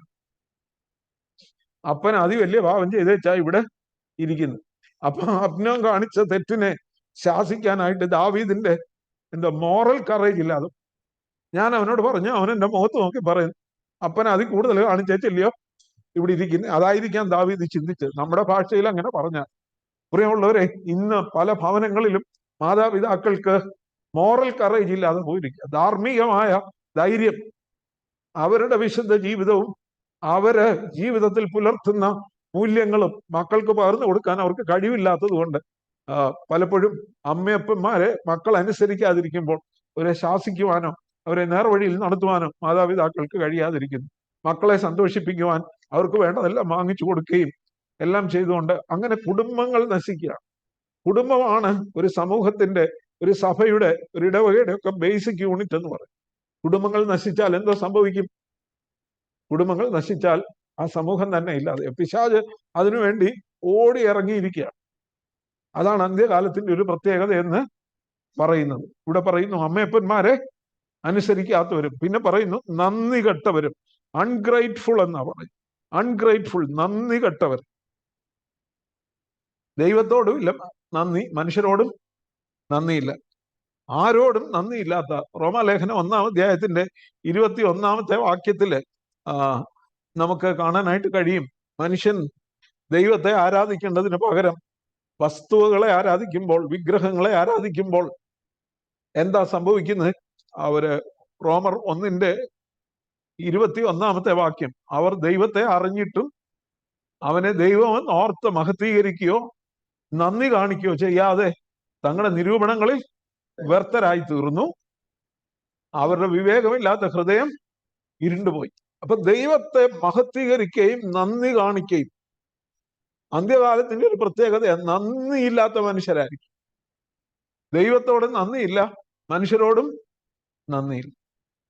അപ്പൻ വലിയ പാപം ചെയ്തേച്ചാ ഇവിടെ ഇരിക്കുന്നു. അപ്പൊ അബ്നോൻ കാണിച്ച തെറ്റിനെ ശാസിക്കാനായിട്ട് ദാവീദിന്റെ മോറൽ കറേജ് ഇല്ലാതെ ഞാൻ അവനോട് പറഞ്ഞു, അവൻ എന്റെ മുഖത്ത് നോക്കി പറയുന്നു, അപ്പൻ അതിൽ കൂടുതൽ കാണിച്ചേച്ചില്ലയോ ഇവിടെ ഇരിക്കുന്നു. അതായിരിക്കാം ദാവീദ് ചിന്തിച്ചത്. നമ്മുടെ ഭാഷയിൽ അങ്ങനെ പറഞ്ഞാൽ. പ്രിയമുള്ളവരെ, ഇന്ന് പല ഭവനങ്ങളിലും മാതാപിതാക്കൾക്ക് മോറൽ കറേജ് ഇല്ലാതെ പോയിരിക്കുക. ധാർമ്മികമായ ധൈര്യം, അവരുടെ വിശുദ്ധ ജീവിതവും അവര് ജീവിതത്തിൽ പുലർത്തുന്ന മൂല്യങ്ങളും മക്കൾക്ക് പകർന്നു കൊടുക്കാൻ അവർക്ക് കഴിവില്ലാത്തത് കൊണ്ട് പലപ്പോഴും അമ്മയപ്പന്മാരെ മക്കൾ അനുസരിക്കാതിരിക്കുമ്പോൾ അവരെ ശാസിക്കുവാനോ അവരെ നേർവഴിയിൽ നടത്തുവാനോ മാതാപിതാക്കൾക്ക് കഴിയാതിരിക്കുന്നു. മക്കളെ സന്തോഷിപ്പിക്കുവാൻ അവർക്ക് വേണ്ടതെല്ലാം വാങ്ങിച്ചു കൊടുക്കുകയും എല്ലാം ചെയ്തുകൊണ്ട് അങ്ങനെ കുടുംബങ്ങൾ നശിക്കുക. കുടുംബമാണ് ഒരു സമൂഹത്തിന്റെ, ഒരു സഭയുടെ, ഒരു ഇടവകയുടെ ഒക്കെ ബേസിക് യൂണിറ്റ് എന്ന് പറയും. കുടുംബങ്ങൾ നശിച്ചാൽ എന്തോ സംഭവിക്കും? കുടുംബങ്ങൾ നശിച്ചാൽ ആ സമൂഹം തന്നെ ഇല്ലാതെ. പിശാച് അതിനുവേണ്ടി ഓടി ഇറങ്ങിയിരിക്കുകയാണ്. അതാണ് അന്ത്യകാലത്തിന്റെ ഒരു പ്രത്യേകത എന്ന് പറയുന്നത്. ഇവിടെ പറയുന്നു അമ്മയപ്പന്മാരെ അനുസരിക്കാത്തവരും, പിന്നെ പറയുന്നു നന്ദി കെട്ടവരും. അൺഗ്രേറ്റ്ഫുൾ എന്നാ പറയും. അൺഗ്രേറ്റ്ഫുൾ, നന്ദി കെട്ടവർ. ദൈവത്തോടും ഇല്ല നന്ദി, മനുഷ്യരോടും നന്ദിയില്ല, ആരോടും നന്ദിയില്ലാത്ത. റോമാലേഖനം 1-ാം അധ്യായത്തിന്റെ 21-ാമത്തെ വാക്യത്തില് നമുക്ക് കാണാനായിട്ട് കഴിയും, മനുഷ്യൻ ദൈവത്തെ ആരാധിക്കേണ്ടതിന് പകരം വസ്തുവകളെ ആരാധിക്കുമ്പോൾ, വിഗ്രഹങ്ങളെ ആരാധിക്കുമ്പോൾ എന്താ സംഭവിക്കുന്നത്? റോമർ 1-ന്റെ 21-ാമത്തെ വാക്യം, അവർ ദൈവത്തെ അറിഞ്ഞിട്ടും അവനെ ദൈവമെന്ന് ഓർത്ത് മഹത്വീകരിക്കുകയോ നന്ദി കാണിക്കുകയോ ചെയ്യാതെ തങ്ങളുടെ നിരൂപണങ്ങളിൽ വ്യർത്ഥരായി തീർന്നു. അവരുടെ വിവേകമില്ലാത്ത ഹൃദയം ഇരുണ്ടുപോയി. അപ്പൊ ദൈവത്തെ മഹത്വീകരിക്കുകയും നന്ദി കാണിക്കുകയും, അന്ത്യകാലത്തിന്റെ ഒരു പ്രത്യേകത നന്ദിയില്ലാത്ത മനുഷ്യരായിരിക്കും. ദൈവത്തോടും നന്ദിയില്ല, മനുഷ്യരോടും നന്ദിയില്ല.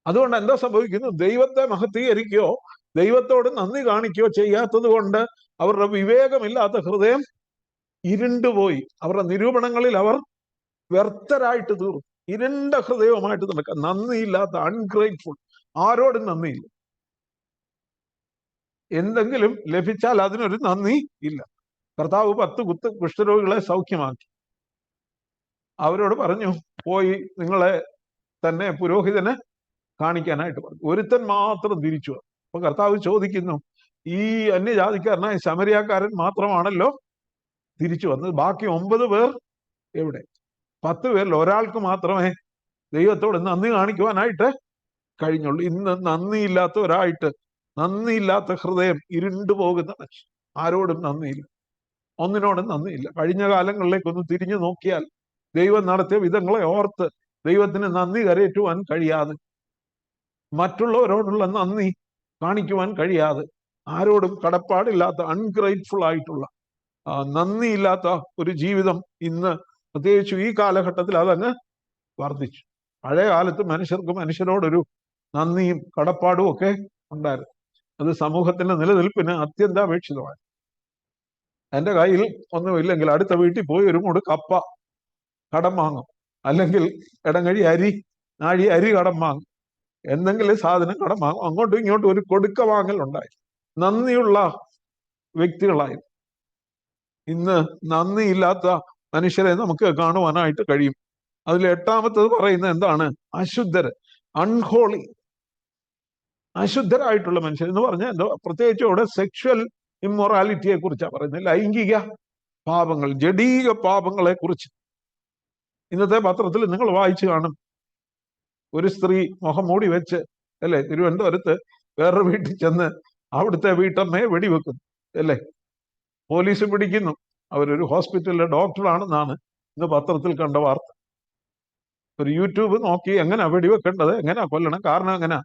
അതുകൊണ്ട് എന്താ സംഭവിക്കുന്നു? ദൈവത്തെ മഹത്വീകരിക്കുകയോ ദൈവത്തോട് നന്ദി കാണിക്കുകയോ ചെയ്യാത്തത് കൊണ്ട് അവരുടെ വിവേകമില്ലാത്ത ഹൃദയം ഇരുണ്ടുപോയി. അവരുടെ നിരൂപണങ്ങളിൽ അവർ വ്യർത്ഥരായിട്ട് തീർന്നു. ഇരുണ്ട ഹൃദയവുമായിട്ട് നടക്കുക. നന്ദിയില്ലാത്ത, അൺഗ്രേറ്റ്ഫുൾ, ആരോടും നന്ദിയില്ല. എന്തെങ്കിലും ലഭിച്ചാൽ അതിനൊരു നന്ദി ഇല്ല. കർത്താവ് 10 കുഷ്ഠരോഗികളെ സൗഖ്യമാക്കി. അവരോട് പറഞ്ഞു, പോയി നിങ്ങളെ തന്നെ പുരോഹിതന് കാണിക്കാനായിട്ട് പറഞ്ഞു. ഒരുത്തൻ മാത്രം തിരിച്ചു വന്നു. അപ്പൊ കർത്താവ് ചോദിക്കുന്നു, ഈ അന്യജാതിക്കാരനായ ശമരിയാക്കാരൻ മാത്രമാണല്ലോ തിരിച്ചു വന്നത്, ബാക്കി 9 പേർ എവിടെ? 10 പേരിൽ ഒരാൾക്ക് മാത്രമേ ദൈവത്തോട് നന്ദി കാണിക്കുവാനായിട്ട് കഴിഞ്ഞുള്ളൂ. ഇന്ന് നന്ദിയില്ലാത്തവരായിട്ട്, നന്ദിയില്ലാത്ത ഹൃദയം ഇരുണ്ടുപോകുന്ന മനുഷ്യൻ. ആരോടും നന്ദിയില്ല, ഒന്നിനോടും നന്ദിയില്ല. കഴിഞ്ഞ കാലങ്ങളിലേക്കൊന്ന് തിരിഞ്ഞു നോക്കിയാൽ ദൈവം നടത്തിയ വിധങ്ങളെ ഓർത്ത് ദൈവത്തിന് നന്ദി കരയേറ്റുവാൻ കഴിയാതെ, മറ്റുള്ളവരോടുള്ള നന്ദി കാണിക്കുവാൻ കഴിയാതെ, ആരോടും കടപ്പാടില്ലാത്ത, അൺഗ്രേറ്റ്ഫുൾ ആയിട്ടുള്ള, നന്ദിയില്ലാത്ത ഒരു ജീവിതം ഇന്ന് പ്രത്യേകിച്ച് ഈ കാലഘട്ടത്തിൽ അതങ്ങ് വർദ്ധിച്ചു. പഴയ കാലത്ത് മനുഷ്യർക്ക് മനുഷ്യരോടൊരു നന്ദിയും കടപ്പാടും ഒക്കെ ഉണ്ടായിരുന്നു. അത് സമൂഹത്തിന്റെ നിലനിൽപ്പിന് അത്യന്താപേക്ഷിതമാണ്. എൻ്റെ കയ്യിൽ ഒന്നുമില്ലെങ്കിൽ അടുത്ത വീട്ടിൽ പോയി ഒരു മൂട് കപ്പ കടം വാങ്ങും, അല്ലെങ്കിൽ ഇടങ്ങഴി നാഴി അരി കടം വാങ്ങും, എന്തെങ്കിലും സാധനം കടം വാങ്ങും. അങ്ങോട്ടും ഇങ്ങോട്ടും ഒരു കൊടുക്ക വാങ്ങൽ ഉണ്ടായി. നന്ദിയുള്ള വ്യക്തികളായി. ഇന്ന് നന്ദിയില്ലാത്ത മനുഷ്യരെ നമുക്ക് കാണുവാനായിട്ട് കഴിയും. അതിൽ 8-ാമത്തത് പറയുന്നത് എന്താണ്? അശുദ്ധര്, അൺഹോളി. അശുദ്ധരായിട്ടുള്ള മനുഷ്യർ എന്ന് പറഞ്ഞാൽ എന്തോ? പ്രത്യേകിച്ച് അവിടെ സെക്ഷൽ ഇമ്മൊറാലിറ്റിയെ കുറിച്ചാണ് പറയുന്നത്. ലൈംഗിക പാപങ്ങൾ, ജഡീക പാപങ്ങളെ കുറിച്ച്. ഇന്നത്തെ പത്രത്തിൽ നിങ്ങൾ വായിച്ചു കാണും, ഒരു സ്ത്രീ മുഖം മൂടി വെച്ച് അല്ലെ തിരുവനന്തപുരത്ത് വേറൊരു വീട്ടിൽ ചെന്ന് അവിടുത്തെ വീട്ടമ്മയെ വെടിവെക്കുന്നു അല്ലേ. പോലീസ് പിടിക്കുന്നു. അവരൊരു ഹോസ്പിറ്റലിലെ ഡോക്ടറാണെന്നാണ് ഇന്ന് പത്രത്തിൽ കണ്ട വാർത്ത. ഒരു യൂട്യൂബ് നോക്കി എങ്ങനെയാ വെടിവെക്കേണ്ടത്, എങ്ങനെയാ കൊല്ലണം, കാരണം എങ്ങനെയാ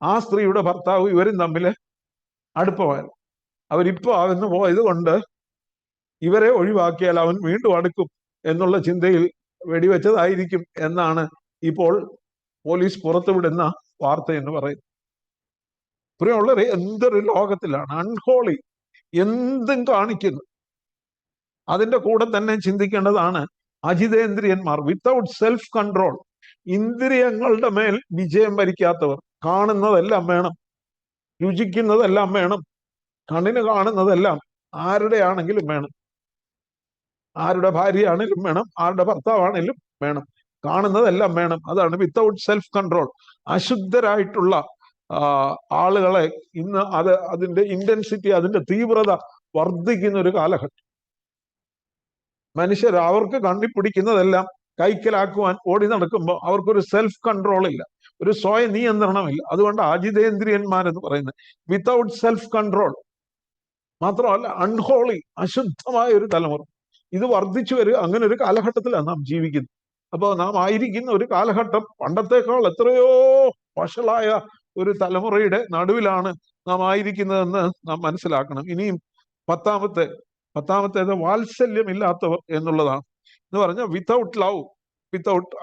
ആ സ്ത്രീയുടെ ഭർത്താവ് ഇവരും തമ്മിൽ അടുപ്പമായിരുന്നു. അവരിപ്പോ അകന്നു പോയത് കൊണ്ട് ഇവരെ ഒഴിവാക്കിയാൽ അവൻ വീണ്ടും അടുക്കും എന്നുള്ള ചിന്തയിൽ വെടിവെച്ചതായിരിക്കും എന്നാണ് ഇപ്പോൾ പോലീസ് പുറത്തുവിടുന്ന വാർത്ത എന്ന് പറയുന്നത്. പ്രിയമുള്ളവരെ, എന്തൊരു ലോകത്തിലാണ്! അൺഹോളി, എന്തും കാണിക്കുന്നു. അതിന്റെ കൂടെ തന്നെ ചിന്തിക്കേണ്ടതാണ് അജിതേന്ദ്രിയന്മാർ, വിത്തൗട്ട് സെൽഫ് കൺട്രോൾ, ഇന്ദ്രിയങ്ങളുടെ മേൽ വിജയം വരിക്കാത്തവർ. കാണുന്നതെല്ലാം വേണം, രുചിക്കുന്നതെല്ലാം വേണം, കണ്ണിന് കാണുന്നതെല്ലാം ആരുടെ ആണെങ്കിലും വേണം, ആരുടെ ഭാര്യയാണെങ്കിലും വേണം, ആരുടെ ഭർത്താവാണെങ്കിലും വേണം, കാണുന്നതെല്ലാം വേണം. അതാണ് വിത്തൗട്ട് സെൽഫ് കൺട്രോൾ. അശുദ്ധരായിട്ടുള്ള ആളുകളെ ഇന്ന് അതിന്റെ ഇന്റൻസിറ്റി, അതിന്റെ തീവ്രത വർദ്ധിക്കുന്ന ഒരു കാലഘട്ടം. മനുഷ്യർ അവർക്ക് കണ്ണിപ്പിടിക്കുന്നതെല്ലാം കൈക്കലാക്കുവാൻ ഓടി നടക്കുമ്പോൾ അവർക്കൊരു സെൽഫ് കൺട്രോൾ ഇല്ല, ഒരു സ്വയം നിയന്ത്രണമില്ല. അതുകൊണ്ട് അജിതേന്ദ്രിയന്മാരെന്ന് പറയുന്നത് വിത്തൗട്ട് സെൽഫ് കൺട്രോൾ. മാത്രമല്ല അൺഹോളി, അശുദ്ധമായ ഒരു തലമുറ. ഇത് വർദ്ധിച്ചു വരിക. അങ്ങനെ ഒരു കാലഘട്ടത്തിലാണ് നാം ജീവിക്കുന്നത്. അപ്പോൾ നാം ആയിരിക്കുന്ന ഒരു കാലഘട്ടം പണ്ടത്തേക്കാൾ എത്രയോ വഷളായ ഒരു തലമുറയുടെ നടുവിലാണ് നാം ആയിരിക്കുന്നതെന്ന് നാം മനസ്സിലാക്കണം. ഇനിയും പത്താമത്തേത് വാത്സല്യമില്ലാത്തവർ എന്നുള്ളതാണ്. എന്ന് പറഞ്ഞാൽ വിത്തൗട്ട് ലവ്,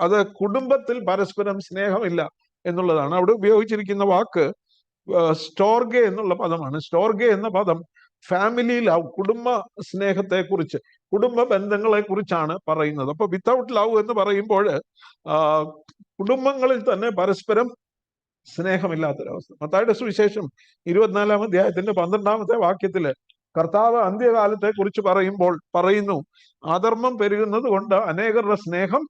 അത് കുടുംബത്തിൽ പരസ്പരം സ്നേഹമില്ല എന്നുള്ളതാണ്. അവിടെ ഉപയോഗിച്ചിരിക്കുന്ന വാക്ക് സ്റ്റോർഗെ എന്നുള്ള പദമാണ്. സ്റ്റോർഗെ എന്ന പദം ഫാമിലി ലവ്, കുടുംബ സ്നേഹത്തെ കുറിച്ച്, കുടുംബ ബന്ധങ്ങളെ കുറിച്ചാണ് പറയുന്നത്. അപ്പൊ വിത്തൗട്ട് ലവ് എന്ന് പറയുമ്പോൾ കുടുംബങ്ങളിൽ തന്നെ പരസ്പരം സ്നേഹമില്ലാത്തൊരവസ്ഥ. മത്തായിയുടെ സുവിശേഷം 24-ാം അധ്യായത്തിന്റെ 12-ാമത്തെ വാക്യത്തില് കർത്താവ് അന്ത്യകാലത്തെ കുറിച്ച് പറയുന്നു, അധർമ്മം പെരുകുന്നത് കൊണ്ട് അനേകരുടെ സ്നേഹം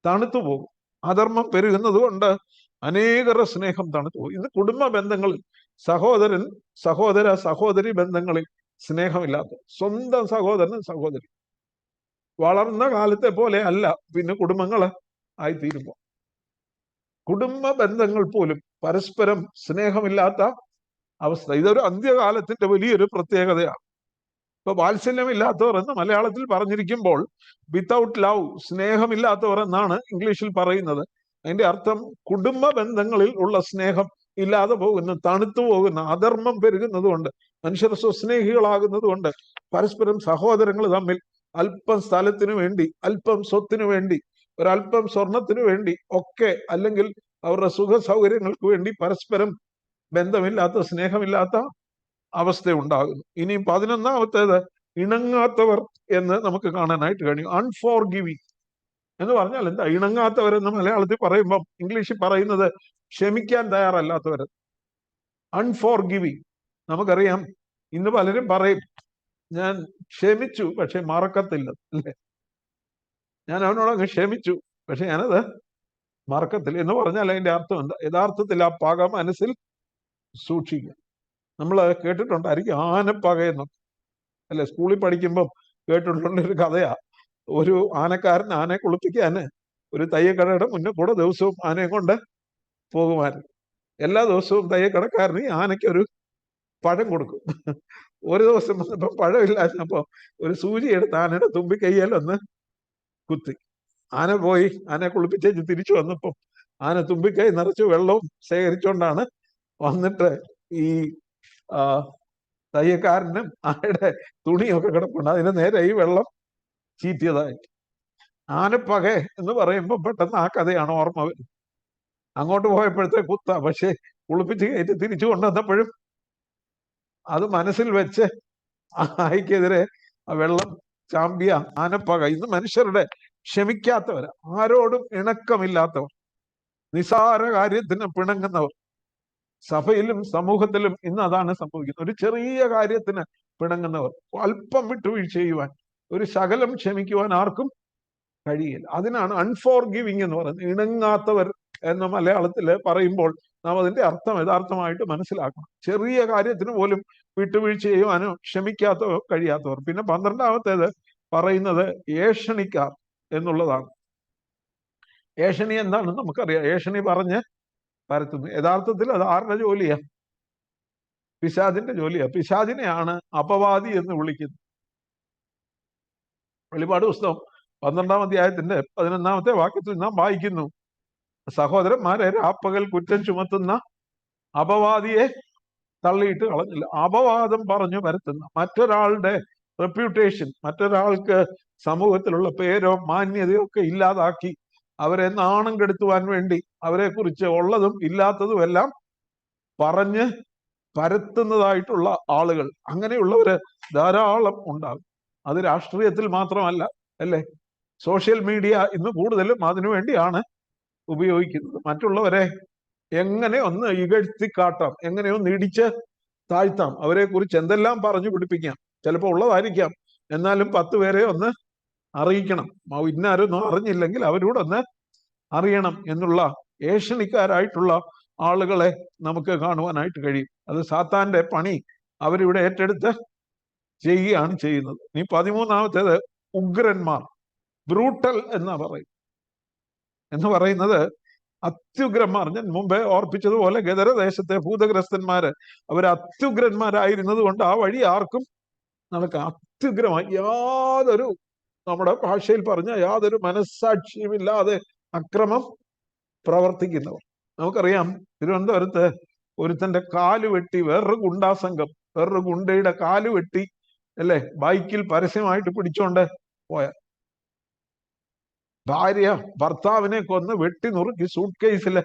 തണുത്തുപോകും. അധർമ്മം പെരുകുന്നത് കൊണ്ട് അനേകരുടെ സ്നേഹം തണുത്തുപോകും. ഇന്ന് കുടുംബ ബന്ധങ്ങളിൽ, സഹോദരി ബന്ധങ്ങളിൽ സ്നേഹമില്ലാത്ത, സ്വന്തം സഹോദരനും സഹോദരി വളർന്ന കാലത്തെ പോലെ അല്ല പിന്നെ കുടുംബങ്ങൾ ആയിത്തീരുമ്പോൾ. കുടുംബ ബന്ധങ്ങൾ പോലും പരസ്പരം സ്നേഹമില്ലാത്ത അവസ്ഥ. ഇതൊരു അന്ത്യകാലത്തിന്റെ വലിയൊരു പ്രത്യേകതയാണ്. ഇപ്പൊ വാത്സല്യമില്ലാത്തവർ എന്ന് മലയാളത്തിൽ പറഞ്ഞിരിക്കുമ്പോൾ വിത്തൗട്ട് ലവ്, സ്നേഹമില്ലാത്തവർ എന്നാണ് ഇംഗ്ലീഷിൽ പറയുന്നത്. അതിന്റെ അർത്ഥം കുടുംബ ബന്ധങ്ങളിൽ ഉള്ള സ്നേഹം ഇല്ലാതെ പോകുന്ന, തണുത്തു പോകുന്ന, അധർമ്മം പെരുകുന്നത് കൊണ്ട്, മനുഷ്യർ സ്വസ്നേഹികളാകുന്നത് കൊണ്ട്, പരസ്പരം സഹോദരങ്ങൾ തമ്മിൽ അല്പം സ്ഥലത്തിനു വേണ്ടി, അല്പം സ്വത്തിനു വേണ്ടി, ഒരല്പം സ്വർണത്തിനു വേണ്ടി ഒക്കെ, അല്ലെങ്കിൽ അവരുടെ സുഖ സൗകര്യങ്ങൾക്ക് വേണ്ടി പരസ്പരം ബന്ധമില്ലാത്ത, സ്നേഹമില്ലാത്ത അവസ്ഥ ഉണ്ടാകുന്നു. ഇനി 11-ാമത്തേത് ഇണങ്ങാത്തവർ എന്ന് നമുക്ക് കാണാനായിട്ട് കഴിയും. അൺഫോർഗിവിങ് എന്ന് പറഞ്ഞാൽ എന്താ? ഇണങ്ങാത്തവരെന്ന് മലയാളത്തിൽ പറയുമ്പം ഇംഗ്ലീഷിൽ പറയുന്നത് ക്ഷമിക്കാൻ തയ്യാറല്ലാത്തവർ. അൺഫോർഗിവിങ്. നമുക്കറിയാം, ഇന്ന് പലരും പറയും ഞാൻ ക്ഷമിച്ചു പക്ഷെ മറക്കത്തില്ല, അല്ലേ? ഞാൻ അവനോട് അങ്ങ് ക്ഷമിച്ചു പക്ഷെ ഞാനത് മറക്കത്തില്ല എന്ന് പറഞ്ഞാൽ അതിന്റെ അർത്ഥം എന്താ? യഥാർത്ഥത്തിൽ ആ പക മനസ്സിൽ സൂക്ഷിക്കുക. നമ്മൾ കേട്ടിട്ടുണ്ടായിരിക്കും ആനപ്പകയെന്നൊക്കെ, അല്ലെ? സ്കൂളിൽ പഠിക്കുമ്പം കേട്ടിട്ടുള്ള ഒരു കഥയാ. ഒരു ആനക്കാരൻ ആനയെ കുളിപ്പിക്കാന് ഒരു തയ്യക്കടയുടെ മുന്നേ കൂടെ ദിവസവും ആനയെ കൊണ്ട് പോകുമായിരുന്നു. എല്ലാ ദിവസവും തയ്യക്കടക്കാരന് ആനയ്ക്ക് ഒരു പഴം കൊടുക്കും. ഒരു ദിവസം വന്നപ്പോ പഴമില്ലാഞ്ഞപ്പോ ഒരു സൂചി എടുത്ത് ആനയുടെ തുമ്പിക്കൈയിലൊന്ന് കുത്തി. ആന പോയി ആനയെ കുളിപ്പിച്ചേച്ച് തിരിച്ചു വന്നപ്പോ ആന തുമ്പിക്കൈ നിറച്ച് വെള്ളവും ശേഖരിച്ചുകൊണ്ടാണ് വന്നിട്ട് ഈ തയ്യക്കാരനും ആനയുടെ തുണിയൊക്കെ കിടപ്പുണ്ട്, അതിന് നേരെ ഈ വെള്ളം ചീറ്റിയതായി. ആനപ്പക എന്ന് പറയുമ്പോൾ പെട്ടെന്ന് ആ കഥയാണ് ഓർമ്മ വരുന്നത്. അങ്ങോട്ട് പോയപ്പോഴത്തെ കുത്ത, പക്ഷെ കുളിപ്പിച്ച് കയറ്റി തിരിച്ചു കൊണ്ടുവന്നപ്പോഴും അത് മനസ്സിൽ വെച്ച് ആയിക്കെതിരെ ആ വെള്ളം ചാമ്പിയ ആനപ്പക. ഇന്ന് മനുഷ്യരുടെ ക്ഷമിക്കാത്തവർ, ആരോടും ഇണക്കമില്ലാത്തവർ, നിസാര കാര്യത്തിന് പിണങ്ങുന്നവർ. സഭയിലും സമൂഹത്തിലും ഇന്ന് അതാണ് സംഭവിക്കുന്നത്. ഒരു ചെറിയ കാര്യത്തിന് പിണങ്ങുന്നവർ, അല്പം വിട്ടുവീഴ്ച ചെയ്യുവാൻ, ഒരു ശകലം ക്ഷമിക്കുവാൻ ആർക്കും കഴിയില്ല. അതിനാണ് അൺഫോർഗിവിങ് എന്ന് പറയുന്നത്. ഇണങ്ങാത്തവർ എന്ന് മലയാളത്തിൽ പറയുമ്പോൾ നാം അതിന്റെ അർത്ഥം യഥാർത്ഥമായിട്ട് മനസ്സിലാക്കണം. ചെറിയ കാര്യത്തിന് പോലും വിട്ടുവീഴ്ച ചെയ്യുവാനോ ക്ഷമിക്കാത്തവോ കഴിയാത്തവർ. പിന്നെ 12-ാമത്തേത് പറയുന്നത് ഏഷണിക്കാർ എന്നുള്ളതാണ്. ഏഷണി എന്താണെന്ന് നമുക്കറിയാം. ഏഷണി പറഞ്ഞ് പരത്തുന്നു. യഥാർത്ഥത്തിൽ അത് ആരുടെ ജോലിയാ? പിശാചിന്റെ ജോലിയാ. പിശാചിനെയാണ് അപവാദി എന്ന് വിളിക്കുന്നത്. വെളിപാട് പുസ്തകം 12-ാം അധ്യായത്തിന്റെ 11-ാമത്തെ വാക്യത്തിൽ നാം വായിക്കുന്നു, സഹോദരന്മാരെ, രാപ്പകൽ കുറ്റം ചുമത്തുന്ന അപവാദിയെ തള്ളിയിട്ട് കളഞ്ഞില്ല. അപവാദം പറഞ്ഞു വരുത്തുന്ന മറ്റൊരാളുടെ റെപ്യൂട്ടേഷൻ, മറ്റൊരാൾക്ക് സമൂഹത്തിലുള്ള പേരോ മാന്യതയോ ഒക്കെ ഇല്ലാതാക്കി അവരെ നാണം കെടുത്തുവാൻ വേണ്ടി അവരെ കുറിച്ച് ഉള്ളതും ഇല്ലാത്തതും എല്ലാം പറഞ്ഞ് പരത്തുന്നതായിട്ടുള്ള ആളുകൾ, അങ്ങനെയുള്ളവര് ധാരാളം ഉണ്ടാകും. അത് രാഷ്ട്രീയത്തിൽ മാത്രമല്ല, അല്ലേ? സോഷ്യൽ മീഡിയ ഇന്ന് കൂടുതലും അതിനുവേണ്ടിയാണ് ഉപയോഗിക്കുന്നത്. മറ്റുള്ളവരെ എങ്ങനെ ഒന്ന് ഇകഴ്ത്തിക്കാട്ടാം, എങ്ങനെ ഒന്ന് ഇടിച്ച് താഴ്ത്താം, അവരെ കുറിച്ച് എന്തെല്ലാം പറഞ്ഞു പിടിപ്പിക്കാം. ചിലപ്പോൾ ഉള്ളതായിരിക്കാം, എന്നാലും 10 പേരെ ഒന്ന് അറിയിക്കണം, ഇന്നാരൊന്നും അറിഞ്ഞില്ലെങ്കിൽ അവരോട് ഒന്ന് അറിയണം എന്നുള്ള ഏഷണിക്കാരായിട്ടുള്ള ആളുകളെ നമുക്ക് കാണുവാനായിട്ട് കഴിയും. അത് സാത്താന്റെ പണി അവരിവിടെ ഏറ്റെടുത്ത് ചെയ്യുകയാണ് ചെയ്യുന്നത്. ഇനി 13-ാമത്തേത് ഉഗ്രന്മാർ, ബ്രൂട്ടൽ എന്ന് പറയുന്നത് അത്യുഗ്രന്മാർ. ഞാൻ മുമ്പേ ഓർപ്പിച്ചതുപോലെ ഗദരദേശത്തെ ഭൂതഗ്രസ്തന്മാര് അവർ അത്യുഗ്രന്മാരായിരുന്നത് കൊണ്ട് ആ വഴി ആർക്കും നടക്കാം. അത്യുഗ്രമായി യാതൊരു, നമ്മുടെ ഭാഷയിൽ പറഞ്ഞ യാതൊരു മനസ്സാക്ഷിയുമില്ലാതെ അക്രമം പ്രവർത്തിക്കുന്നവർ. നമുക്കറിയാം, തിരുവനന്തപുരത്ത് ഒരുത്തന്റെ കാല് വെട്ടി വേറൊരു ഗുണ്ടാ സംഘം വേറൊരു ഗുണ്ടയുടെ കാല് വെട്ടി, അല്ലേ, ബൈക്കിൽ പരസ്യമായിട്ട് പിടിച്ചോണ്ട് പോയ ഭാര്യ ഭർത്താവിനെ കൊന്ന് വെട്ടി നുറുക്കി സൂട്ട് കേസിൽ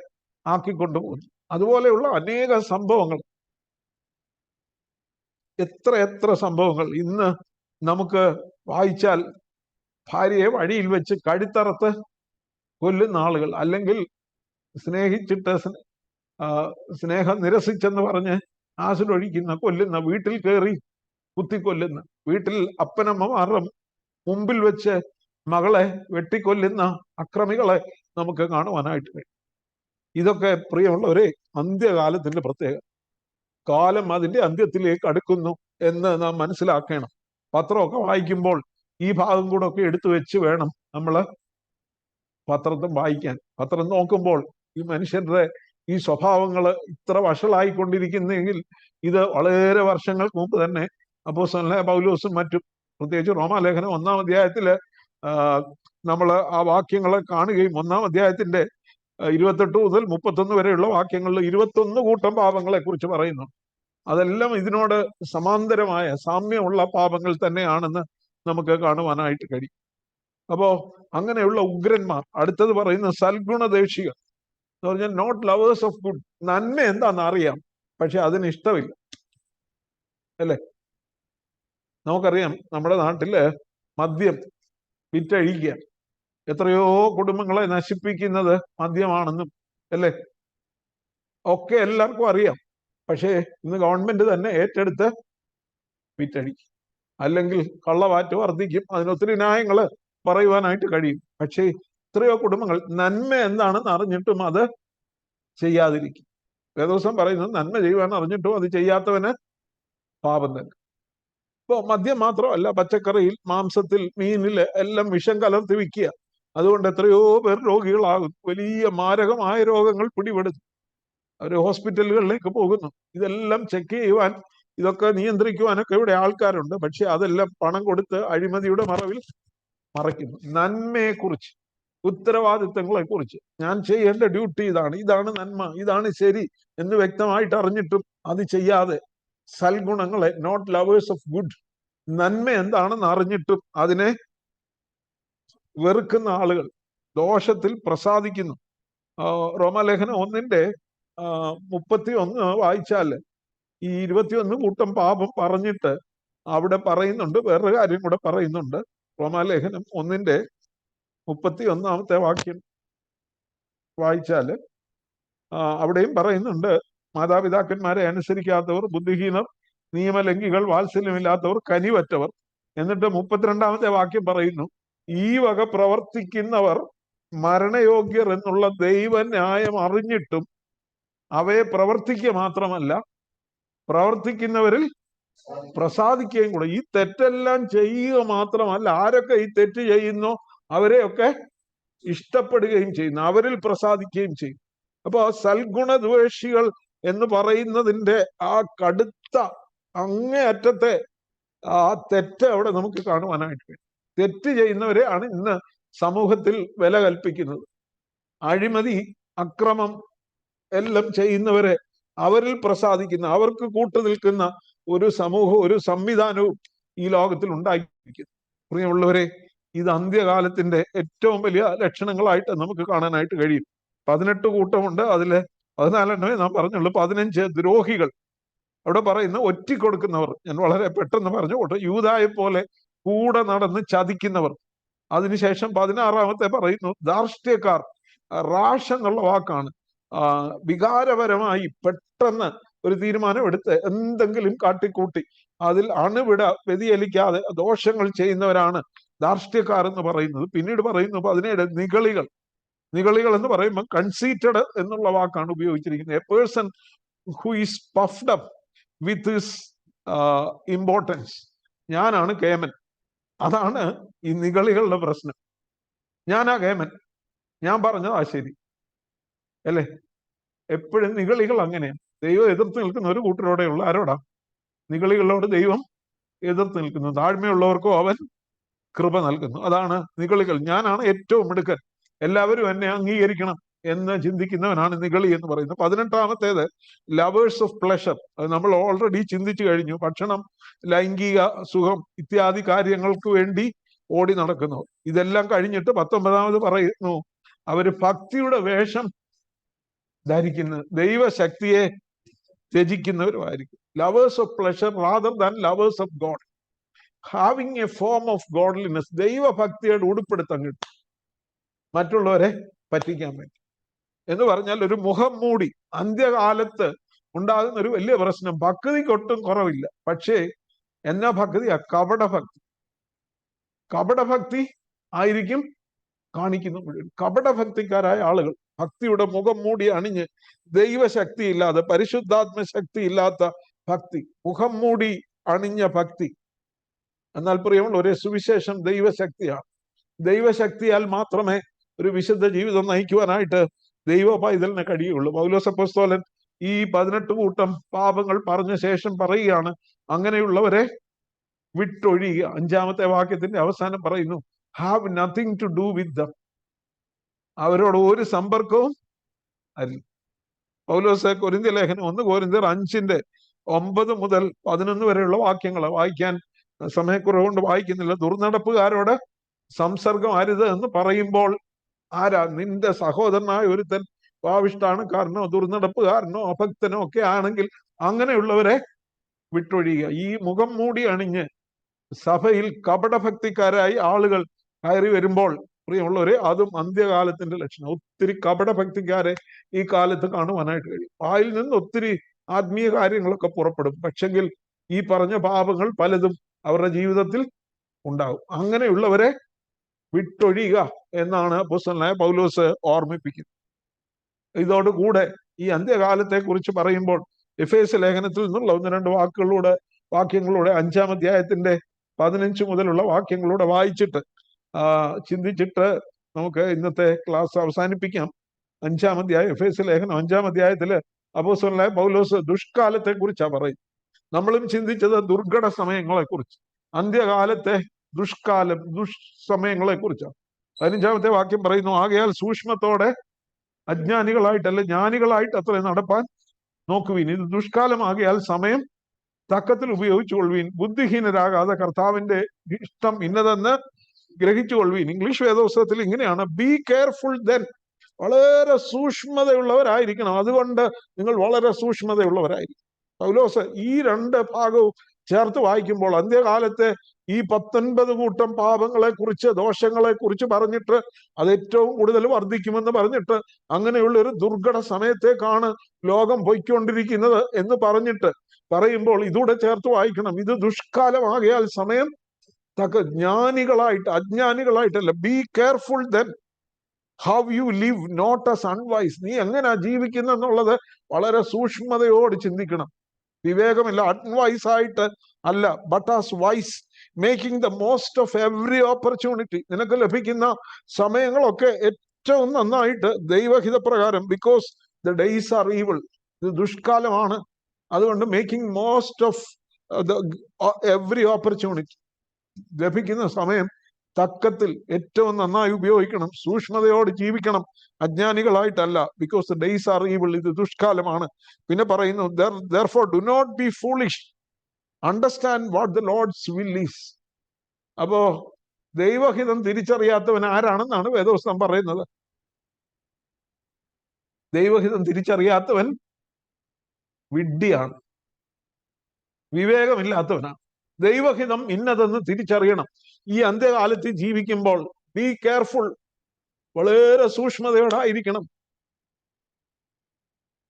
ആക്കിക്കൊണ്ടു പോകുന്നു. അതുപോലെയുള്ള അനേക സംഭവങ്ങൾ, എത്ര സംഭവങ്ങൾ ഇന്ന് നമുക്ക് വായിച്ചാൽ, ഭാര്യയെ വഴിയിൽ വെച്ച് കഴുത്തറത്ത് കൊല്ലുന്ന ആളുകൾ, അല്ലെങ്കിൽ സ്നേഹിച്ചിട്ട് സ്നേഹം നിരസിച്ചെന്ന് പറഞ്ഞ് ആസിഡ് ഒഴിക്കുന്ന, കൊല്ലുന്ന, വീട്ടിൽ കയറി കുത്തിക്കൊല്ലുന്ന, വീട്ടിൽ അപ്പനമ്മമാരുടെ മുമ്പിൽ വെച്ച് മകളെ വെട്ടിക്കൊല്ലുന്ന അക്രമികളെ നമുക്ക് കാണുവാനായിട്ട് കഴിയും. ഇതൊക്കെ പ്രിയമുള്ളവരെ അന്ത്യകാലത്തിന്റെ പ്രത്യേകത. കാലം അതിന്റെ അന്ത്യത്തിലേക്ക് അടുക്കുന്നു എന്ന് നാം മനസ്സിലാക്കണം. പത്രമൊക്കെ വായിക്കുമ്പോൾ ഈ ഭാഗം കൂടെ ഒക്കെ എടുത്തു വെച്ച് വേണം നമ്മൾ പത്രത്തിൽ വായിക്കാൻ. പത്രം നോക്കുമ്പോൾ ഈ മനുഷ്യരുടെ ഈ സ്വഭാവങ്ങൾ ഇത്ര വഷളായിക്കൊണ്ടിരിക്കുന്നെങ്കിൽ ഇത് വളരെ വർഷങ്ങൾക്ക് മുമ്പ് തന്നെ അപ്പോസ്തലനായ പൗലോസും മറ്റും, പ്രത്യേകിച്ച് റോമാലേഖനം 1-ാം അധ്യായത്തില് നമ്മൾ ആ വാക്യങ്ങളെ കാണുകയും 1-ാം അധ്യായത്തിന്റെ 28 മുതൽ 31 വരെയുള്ള വാക്യങ്ങളിൽ 21 കൂട്ടം പാപങ്ങളെ കുറിച്ച് പറയുന്നു. അതെല്ലാം ഇതിനോട് സമാന്തരമായ സാമ്യമുള്ള പാപങ്ങൾ തന്നെയാണെന്ന് നമുക്ക് കാണുവാനായിട്ട് കഴിയും. അപ്പോ അങ്ങനെയുള്ള ഉഗ്രന്മാർ. അടുത്തത് പറയുന്ന സൽഗുണദേശികൾ എന്ന് പറഞ്ഞാൽ നോട്ട് ലവേഴ്സ് ഓഫ് ഗുഡ്. നന്മ എന്താണെന്ന് അറിയാം, പക്ഷെ അതിന് ഇഷ്ടമില്ല, അല്ലേ? നമുക്കറിയാം, നമ്മുടെ നാട്ടില് മദ്യം വിറ്റഴിക്കുക എത്രയോ കുടുംബങ്ങളെ നശിപ്പിക്കുന്നത് മദ്യമാണെന്നും, അല്ലേ, ഒക്കെ എല്ലാവർക്കും അറിയാം. പക്ഷേ ഇന്ന് ഗവൺമെന്റ് തന്നെ ഏറ്റെടുത്ത് വിറ്റഴിക്കും, അല്ലെങ്കിൽ കള്ളവാറ്റ് വർദ്ധിക്കും. അതിനൊത്തിരി ന്യായങ്ങൾ പറയുവാനായിട്ട് കഴിയും. പക്ഷേ എത്രയോ കുടുംബങ്ങൾ നന്മ എന്താണെന്ന് അറിഞ്ഞിട്ടും അത് ചെയ്യാതിരിക്കും. വേദോസം പറയുന്നത് നന്മ ചെയ്യുവാൻ അറിഞ്ഞിട്ടും അത് ചെയ്യാത്തവന് പാപം തന്നെ. ഇപ്പോ മദ്യം മാത്രമല്ല, പച്ചക്കറിയിൽ, മാംസത്തിൽ, മീനിൽ എല്ലാം വിഷം കലർത്തി വിൽക്കുക. അതുകൊണ്ട് എത്രയോ പേർ രോഗികളാകും, വലിയ മാരകമായ രോഗങ്ങൾ പിടിപെടുന്നു, അവർ ഹോസ്പിറ്റലുകളിലേക്ക് പോകുന്നു. ഇതെല്ലാം ചെക്ക് ചെയ്യുവാൻ, ഇതൊക്കെ നിയന്ത്രിക്കുവാനൊക്കെ ഇവിടെ ആൾക്കാരുണ്ട്. പക്ഷെ അതെല്ലാം പണം കൊടുത്ത് അഴിമതിയുടെ മറവിൽ മറയ്ക്കുന്നു. നന്മയെക്കുറിച്ച്, ഉത്തരവാദിത്തങ്ങളെ കുറിച്ച്, ഞാൻ ചെയ്യേണ്ട ഡ്യൂട്ടി ഇതാണ് നന്മ, ഇതാണ് ശരി എന്ന് വ്യക്തമായിട്ട് അറിഞ്ഞിട്ടും അത് ചെയ്യാതെ, സൽഗുണങ്ങളെ, നോട്ട് ലവേഴ്സ് ഓഫ് ഗുഡ്, നന്മ എന്താണെന്ന് അറിഞ്ഞിട്ടും അതിനെ വെറുക്കുന്ന ആളുകൾ, ദോഷത്തിൽ പ്രസാദിക്കുന്നു. റോമാലേഖനം 1-ന്റെ 31 വായിച്ചാൽ ഈ 21 കൂട്ടം പാപം പറഞ്ഞിട്ട് അവിടെ പറയുന്നുണ്ട്, വേറൊരു കാര്യം കൂടെ പറയുന്നുണ്ട്. റോമാലേഖനം 1-ന്റെ 31-ാമത്തെ വാക്യം വായിച്ചാൽ അവിടെയും പറയുന്നുണ്ട്, മാതാപിതാക്കന്മാരെ അനുസരിക്കാത്തവർ, ബുദ്ധിഹീനർ, നിയമലംഘികൾ, വാത്സല്യമില്ലാത്തവർ, കനിവറ്റവർ. എന്നിട്ട് 32-ാമത്തെ വാക്യം പറയുന്നു, ഈ വക പ്രവർത്തിക്കുന്നവർ മരണയോഗ്യർ എന്നുള്ള ദൈവന്യായം അറിഞ്ഞിട്ടും അവയെ പ്രവർത്തിക്കുക മാത്രമല്ല, പ്രവർത്തിക്കുന്നവരിൽ പ്രസാദിക്കുകയും കൂടെ. ഈ തെറ്റെല്ലാം ചെയ്യുക മാത്രമല്ല, ആരൊക്കെ ഈ തെറ്റ് ചെയ്യുന്നോ അവരെയൊക്കെ ഇഷ്ടപ്പെടുകയും ചെയ്യുന്നു, അവരിൽ പ്രസാദിക്കുകയും ചെയ്യും. അപ്പൊ സൽഗുണദ്വേഷികൾ എന്ന് പറയുന്നതിന്റെ ആ കടുത്ത അങ്ങേയറ്റത്തെ ആ തെറ്റ് അവിടെ നമുക്ക് കാണുവാനായിട്ട് കഴിയും. തെറ്റ് ചെയ്യുന്നവരെയാണ് ഇന്ന് സമൂഹത്തിൽ വില കൽപ്പിക്കുന്നത്. അഴിമതി, അക്രമം എല്ലാം ചെയ്യുന്നവരെ, അവരിൽ പ്രസാദിക്കുന്ന, അവർക്ക് കൂട്ടുനിൽക്കുന്ന ഒരു സമൂഹവും ഒരു സംവിധാനവും ഈ ലോകത്തിൽ ഉണ്ടാക്കിയിരിക്കുന്നു. പ്രിയമുള്ളവരെ, ഇത് അന്ത്യകാലത്തിന്റെ ഏറ്റവും വലിയ ലക്ഷണങ്ങളായിട്ട് നമുക്ക് കാണാനായിട്ട് കഴിയും. 18 കൂട്ടമുണ്ട്, അതില് 14 നാം പറഞ്ഞുള്ളൂ. 15 ദ്രോഹികൾ. അവിടെ പറയുന്ന ഒറ്റിക്കൊടുക്കുന്നവർ. ഞാൻ വളരെ പെട്ടെന്ന് പറഞ്ഞു പോട്ടെ. യൂദായെ പോലെ കൂടെ നടന്ന് ചതിക്കുന്നവർ. അതിനുശേഷം 16 പറയുന്നു ധാർഷ്ട്യക്കാർ. റാഷ് എന്നുള്ള വാക്കാണ്. വികാരപരമായി പെട്ടെന്ന് ഒരു തീരുമാനമെടുത്ത് എന്തെങ്കിലും കാട്ടിക്കൂട്ടി അതിൽ അണുവിട വ്യതിചലിക്കാതെ ദോഷങ്ങൾ ചെയ്യുന്നവരാണ് ധാർഷ്ട്യക്കാർ എന്ന് പറയുന്നത്. പിന്നീട് പറയുന്നു 17 നിഗളികൾ. നിഗളികൾ എന്ന് പറയുമ്പോൾ കൺസീറ്റഡ് എന്നുള്ള വാക്കാണ് ഉപയോഗിച്ചിരിക്കുന്നത്. A person who is puffed up with his importance. ഞാനാണ് കേമൻ. അതാണ് ഈ നിഗളികളുടെ പ്രശ്നം. ഞാനാ കേമൻ, ഞാൻ പറഞ്ഞതാ ശരി, അല്ലേ? എപ്പോഴും നിഗളികൾ അങ്ങനെയാണ്. ദൈവം എതിർത്ത് നിൽക്കുന്ന ഒരു കൂട്ടരോടെയുള്ള ആരോടാ? നിഗളികളോട് ദൈവം എതിർത്ത് നിൽക്കുന്നു. താഴ്മയുള്ളവർക്കോ അവൻ കൃപ നൽകുന്നു. അതാണ് നിഗളികൾ. ഞാനാണ് ഏറ്റവും മിടുക്കൻ, എല്ലാവരും എന്നെ അംഗീകരിക്കണം എന്ന് ചിന്തിക്കുന്നവനാണ് നിഗളി എന്ന് പറയുന്നത്. 18 ലവേഴ്സ് ഓഫ് പ്ലഷർ. അത് നമ്മൾ ഓൾറെഡി ചിന്തിച്ചു കഴിഞ്ഞു. ഭക്ഷണം, ലൈംഗിക സുഖം ഇത്യാദി കാര്യങ്ങൾക്ക് വേണ്ടി ഓടി നടക്കുന്നു. ഇതെല്ലാം കഴിഞ്ഞിട്ട് 19 പറയുന്നു അവര് ഭക്തിയുടെ വേഷം ധരിക്കുന്നത്, ദൈവശക്തിയെ ത്യജിക്കുന്നവരുമായിരിക്കും. Lovers of pleasure rather than lovers of God. Having a form of godliness. ദൈവഭക്തിയുടെ ഉടുപ്പെടുത്തം കിട്ടും മറ്റുള്ളവരെ പറ്റിക്കാൻ പറ്റും എന്ന് പറഞ്ഞാൽ ഒരു മുഖം മൂടി. അന്ത്യകാലത്ത് ഉണ്ടാകുന്ന ഒരു വലിയ പ്രശ്നം, ഭക്തിക്ക് ഒട്ടും കുറവില്ല. പക്ഷേ എന്നാ ഭക്തിയാ? കപടഭക്തി. കപടഭക്തി ആയിരിക്കും കാണിക്കുന്നു മുഴുവൻ. കപടഭക്തിക്കാരായ ആളുകൾ ഭക്തിയുടെ മുഖം മൂടി അണിഞ്ഞ്, ദൈവശക്തി ഇല്ലാതെ, പരിശുദ്ധാത്മ ശക്തി ഇല്ലാത്ത ഭക്തി, മുഖം മൂടി അണിഞ്ഞ ഭക്തി. എന്നാൽ പ്രിയമുള്ള ഒരു സുവിശേഷം ദൈവശക്തിയാണ്. ദൈവശക്തിയാൽ മാത്രമേ ഒരു വിശുദ്ധ ജീവിതം നയിക്കുവാനായിട്ട് ദൈവ പൈതലിന് കഴിയുള്ളൂ. പൗലോസ് അപ്പോസ്തലൻ ഈ 18 കൂട്ടം പാപങ്ങൾ പറഞ്ഞ ശേഷം പറയുകയാണ്, അങ്ങനെയുള്ളവരെ വിട്ടൊഴിയുക. 5 വാക്യത്തിന്റെ അവസാനം പറയുന്നു, have nothing to do with them. അവരോട് ഒരു സമ്പർക്കവും അല്ല. പൗലോസ് കൊരിന്ത്യ ലേഖനം 1 കൊരിന്ത്യർ 5:9 മുതൽ 11 വരെയുള്ള വാക്യങ്ങൾ വായിക്കാൻ സമയക്കുറവ് കൊണ്ട് വായിക്കുന്നില്ല. ദുർനടപ്പുകാരോട് സംസർഗം അരുത് എന്ന് പറയുമ്പോൾ ആരാ? നിന്റെ സഹോദരനായ ഒരുത്തൻ പാവിഷ്ടാണക്കാരനോ ദുർനടപ്പുകാരനോ അഭക്തനോ ഒക്കെ ആണെങ്കിൽ അങ്ങനെയുള്ളവരെ വിട്ടൊഴിയുക. ഈ മുഖം മൂടി അണിഞ്ഞ് സഭയിൽ കപടഭക്തിക്കാരായി ആളുകൾ കയറി വരുമ്പോൾ പ്രിയമുള്ളവരെ, അതും അന്ത്യകാലത്തിന്റെ ലക്ഷണം. ഒത്തിരി കപടഭക്തിക്കാരെ ഈ കാലത്ത് കാണുവാനായിട്ട് കഴിയും. വായിൽ നിന്ന് ഒത്തിരി ആത്മീയ കാര്യങ്ങളൊക്കെ പുറപ്പെടും, പക്ഷെങ്കിൽ ഈ പറഞ്ഞ പാപങ്ങൾ പലതും അവരുടെ ജീവിതത്തിൽ ഉണ്ടാവും. അങ്ങനെയുള്ളവരെ വിട്ടൊഴിയുക എന്നാണ് അപ്പോസ്തലനായ പൗലോസ് ഓർമ്മിപ്പിക്കുന്നത്. ഇതോടുകൂടെ ഈ അന്ത്യകാലത്തെ കുറിച്ച് പറയുമ്പോൾ എഫേസ്യ ലേഖനത്തിൽ നിന്നുള്ള 1-2 വാക്യങ്ങളിലൂടെ 5-ാം അധ്യായത്തിന്റെ 15 മുതലുള്ള വാക്യങ്ങളിലൂടെ വായിച്ചിട്ട് ചിന്തിച്ചിട്ട് നമുക്ക് ഇന്നത്തെ ക്ലാസ് അവസാനിപ്പിക്കാം. 5-ാം അധ്യായം, എഫേസ്യ ലേഖനം 5-ാം അധ്യായത്തില് അപ്പോസ്തലനായ പൗലോസ് ദുഷ്കാലത്തെ കുറിച്ചാണ് പറയും. നമ്മളും ചിന്തിച്ചത് ദുർഘട സമയങ്ങളെ കുറിച്ച്, അന്ത്യകാലത്തെ ദുഷ്കാലം, ദുഷ്സമയങ്ങളെ കുറിച്ചാണ്. 15-ാമത്തെ വാക്യം പറയുന്നു, ആകയാൽ സൂക്ഷ്മത്തോടെ അജ്ഞാനികളായിട്ടല്ല ജ്ഞാനികളായിട്ട് അത്ര നടപ്പാൻ നോക്കുവീൻ. ഇത് ദുഷ്കാലമാകിയാൽ സമയം തക്കത്തിൽ ഉപയോഗിച്ചുകൊള്ളുവീൻ. ബുദ്ധിഹീനരാകാതെ കർത്താവിന്റെ ഇഷ്ടം ഇന്നതെന്ന് ഗ്രഹിച്ചുകൊള്ളുവീൻ. ഇംഗ്ലീഷ് വേദപുസ്തകത്തിൽ ഇങ്ങനെയാണ്, ബി കെയർഫുൾ ദെൻ. വളരെ സൂക്ഷ്മതയുള്ളവരായിരിക്കണം. അതുകൊണ്ട് നിങ്ങൾ വളരെ സൂക്ഷ്മതയുള്ളവരായിരിക്കും. പൗലോസ് ഈ 2 ഭാഗവും ചേർത്ത് വായിക്കുമ്പോൾ അന്ത്യകാലത്തെ ഈ 19 കൂട്ടം പാപങ്ങളെ കുറിച്ച്, ദോഷങ്ങളെ കുറിച്ച് പറഞ്ഞിട്ട് അത് ഏറ്റവും കൂടുതൽ വർദ്ധിക്കുമെന്ന് പറഞ്ഞിട്ട്, അങ്ങനെയുള്ള ഒരു ദുർഘട സമയത്തേക്കാണ് ലോകം പൊയ്ക്കൊണ്ടിരിക്കുന്നത് എന്ന് പറഞ്ഞിട്ട് പറയുമ്പോൾ ഇതൂടെ ചേർത്ത് വായിക്കണം. ഇത് ദുഷ്കാലമാകിയാൽ സമയം തക്ക ജ്ഞാനികളായിട്ട്, അജ്ഞാനികളായിട്ടല്ല. Be careful then how you live, not as unwise. നീ എങ്ങനെയാ ജീവിക്കുന്നത് എന്നുള്ളത് വളരെ സൂക്ഷ്മതയോട് ചിന്തിക്കണം. വിവേകമില്ല, അൺവൈസ് ആയിട്ട് അല്ല, but as wise, making the most of every opportunity. നിനക്ക് ലഭിക്കുന്ന സമയങ്ങളൊക്കെ ഏറ്റവും നന്നായിട്ട് ദൈവഹിതപ്രകാരം, because the days are evil. ഇത് ദുഷ്കാലമാണ്. അതുകൊണ്ട് making most of every opportunity. ലഭിക്കുന്ന സമയം തക്കത്തിൽ ഏറ്റവും നന്നായി ഉപയോഗിക്കണം, സൂക്ഷ്മതയോട് ജീവിക്കണം, അജ്ഞാനികളായിട്ടല്ല. Because the days are evil, ഇത് ദുഷ്കാലമാണ്. പിന്നെ പറയുന്നു, therefore do not be foolish, understand what the Lord's will is. അപ്പോ ദൈവഹിതം തിരിച്ചറിയാത്തവൻ ആരാണെന്നാണ് വേദപുസ്തകം പറയുന്നത്. ദൈവഹിതം തിരിച്ചറിയാത്തവൻ വിഡ്ഢിയാണ്, വിവേകമില്ലാത്തവനാണ്. ദൈവഹിതം ഇന്നതെന്ന് തിരിച്ചറിയണം. ഈ അന്ത്യകാലത്ത് ജീവിക്കുമ്പോൾ ബി കെയർഫുൾ, വളരെ സൂക്ഷ്മതയോടായിരിക്കണം.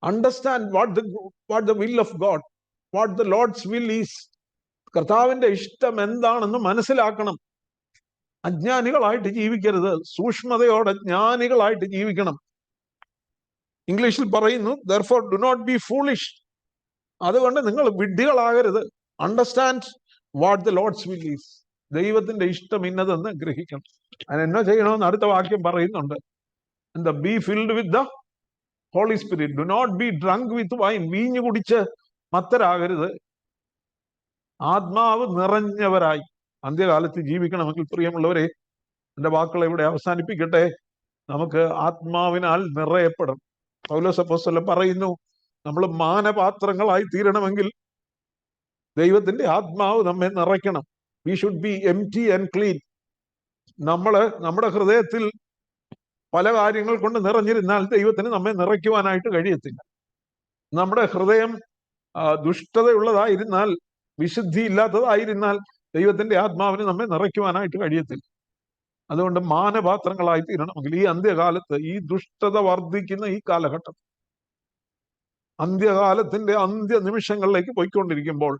Understand what the will of God, what the Lord's will is. കർത്താവിന്റെ ഇഷ്ടം എന്താണെന്ന് മനസ്സിലാക്കണം. അജ്ഞാനികളായിട്ട് ജീവിക്കരുത്, സൂക്ഷ്മതയോടെ ജ്ഞാനികളായിട്ട് ജീവിക്കണം. ഇംഗ്ലീഷിൽ പറയുന്നു, therefore do not be foolish. അതുകൊണ്ട് നിങ്ങൾ വിഡ്ഢികളാകരുത്. Understand what the Lord's will is. ദൈവത്തിന്റെ ഇഷ്ടം ഇന്നതെന്ന് ഗ്രഹിക്കണം. അതിനെന്നോ ചെയ്യണമെന്ന് അടുത്ത വാക്യം പറയുന്നുണ്ട്. എന്താ? Be filled with the Holy Spirit, do not be drunk with wine. വീഞ്ഞു കുടിച്ച് മത്തരാകരുത്, ആത്മാവ് നിറഞ്ഞവരായി അന്ത്യകാലത്ത് ജീവിക്കണമെങ്കിൽ, പ്രിയമുള്ളവരെ, എൻ്റെ വാക്കുകളെ ഇവിടെ അവസാനിപ്പിക്കട്ടെ. നമുക്ക് ആത്മാവിനാൽ നിറയപ്പെടണം. പൗലോസ് അപ്പോസ്തലൻ പറയുന്നു, നമ്മൾ മാനപാത്രങ്ങളായി തീരണമെങ്കിൽ ദൈവത്തിന്റെ ആത്മാവ് നമ്മെ നിറയ്ക്കണം. We should be empty and clean. നമ്മുടെ ഹൃദയത്തിൽ പല കാര്യങ്ങൾ കൊണ്ട് നിറഞ്ഞിരുന്നാൽ ദൈവത്തിന് നമ്മെ നിറയ്ക്കുവാനായിട്ട് കഴിയത്തില്ല. നമ്മുടെ ഹൃദയം ദുഷ്ടതയുള്ളതായിരുന്നാൽ, വിശുദ്ധി ഇല്ലാത്തതായിരുന്നാൽ ദൈവത്തിന്റെ ആത്മാവിന് നമ്മെ നിറയ്ക്കുവാനായിട്ട് കഴിയത്തില്ല. അതുകൊണ്ട് മാനപാത്രങ്ങളായി തീരണമെങ്കിൽ ഈ അന്ത്യകാലത്ത്, ഈ ദുഷ്ടത വർദ്ധിക്കുന്ന ഈ കാലഘട്ടം, അന്ത്യകാലത്തിന്റെ അന്ത്യ നിമിഷങ്ങളിലേക്ക് പോയിക്കൊണ്ടിരിക്കുമ്പോൾ,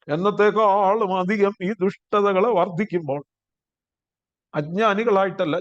എന്നത്തേക്കാളും അധികം ഈ ദുഷ്ടതകളെ വർദ്ധിക്കുമ്പോൾ, അജ്ഞാനികളായിട്ടല്ല,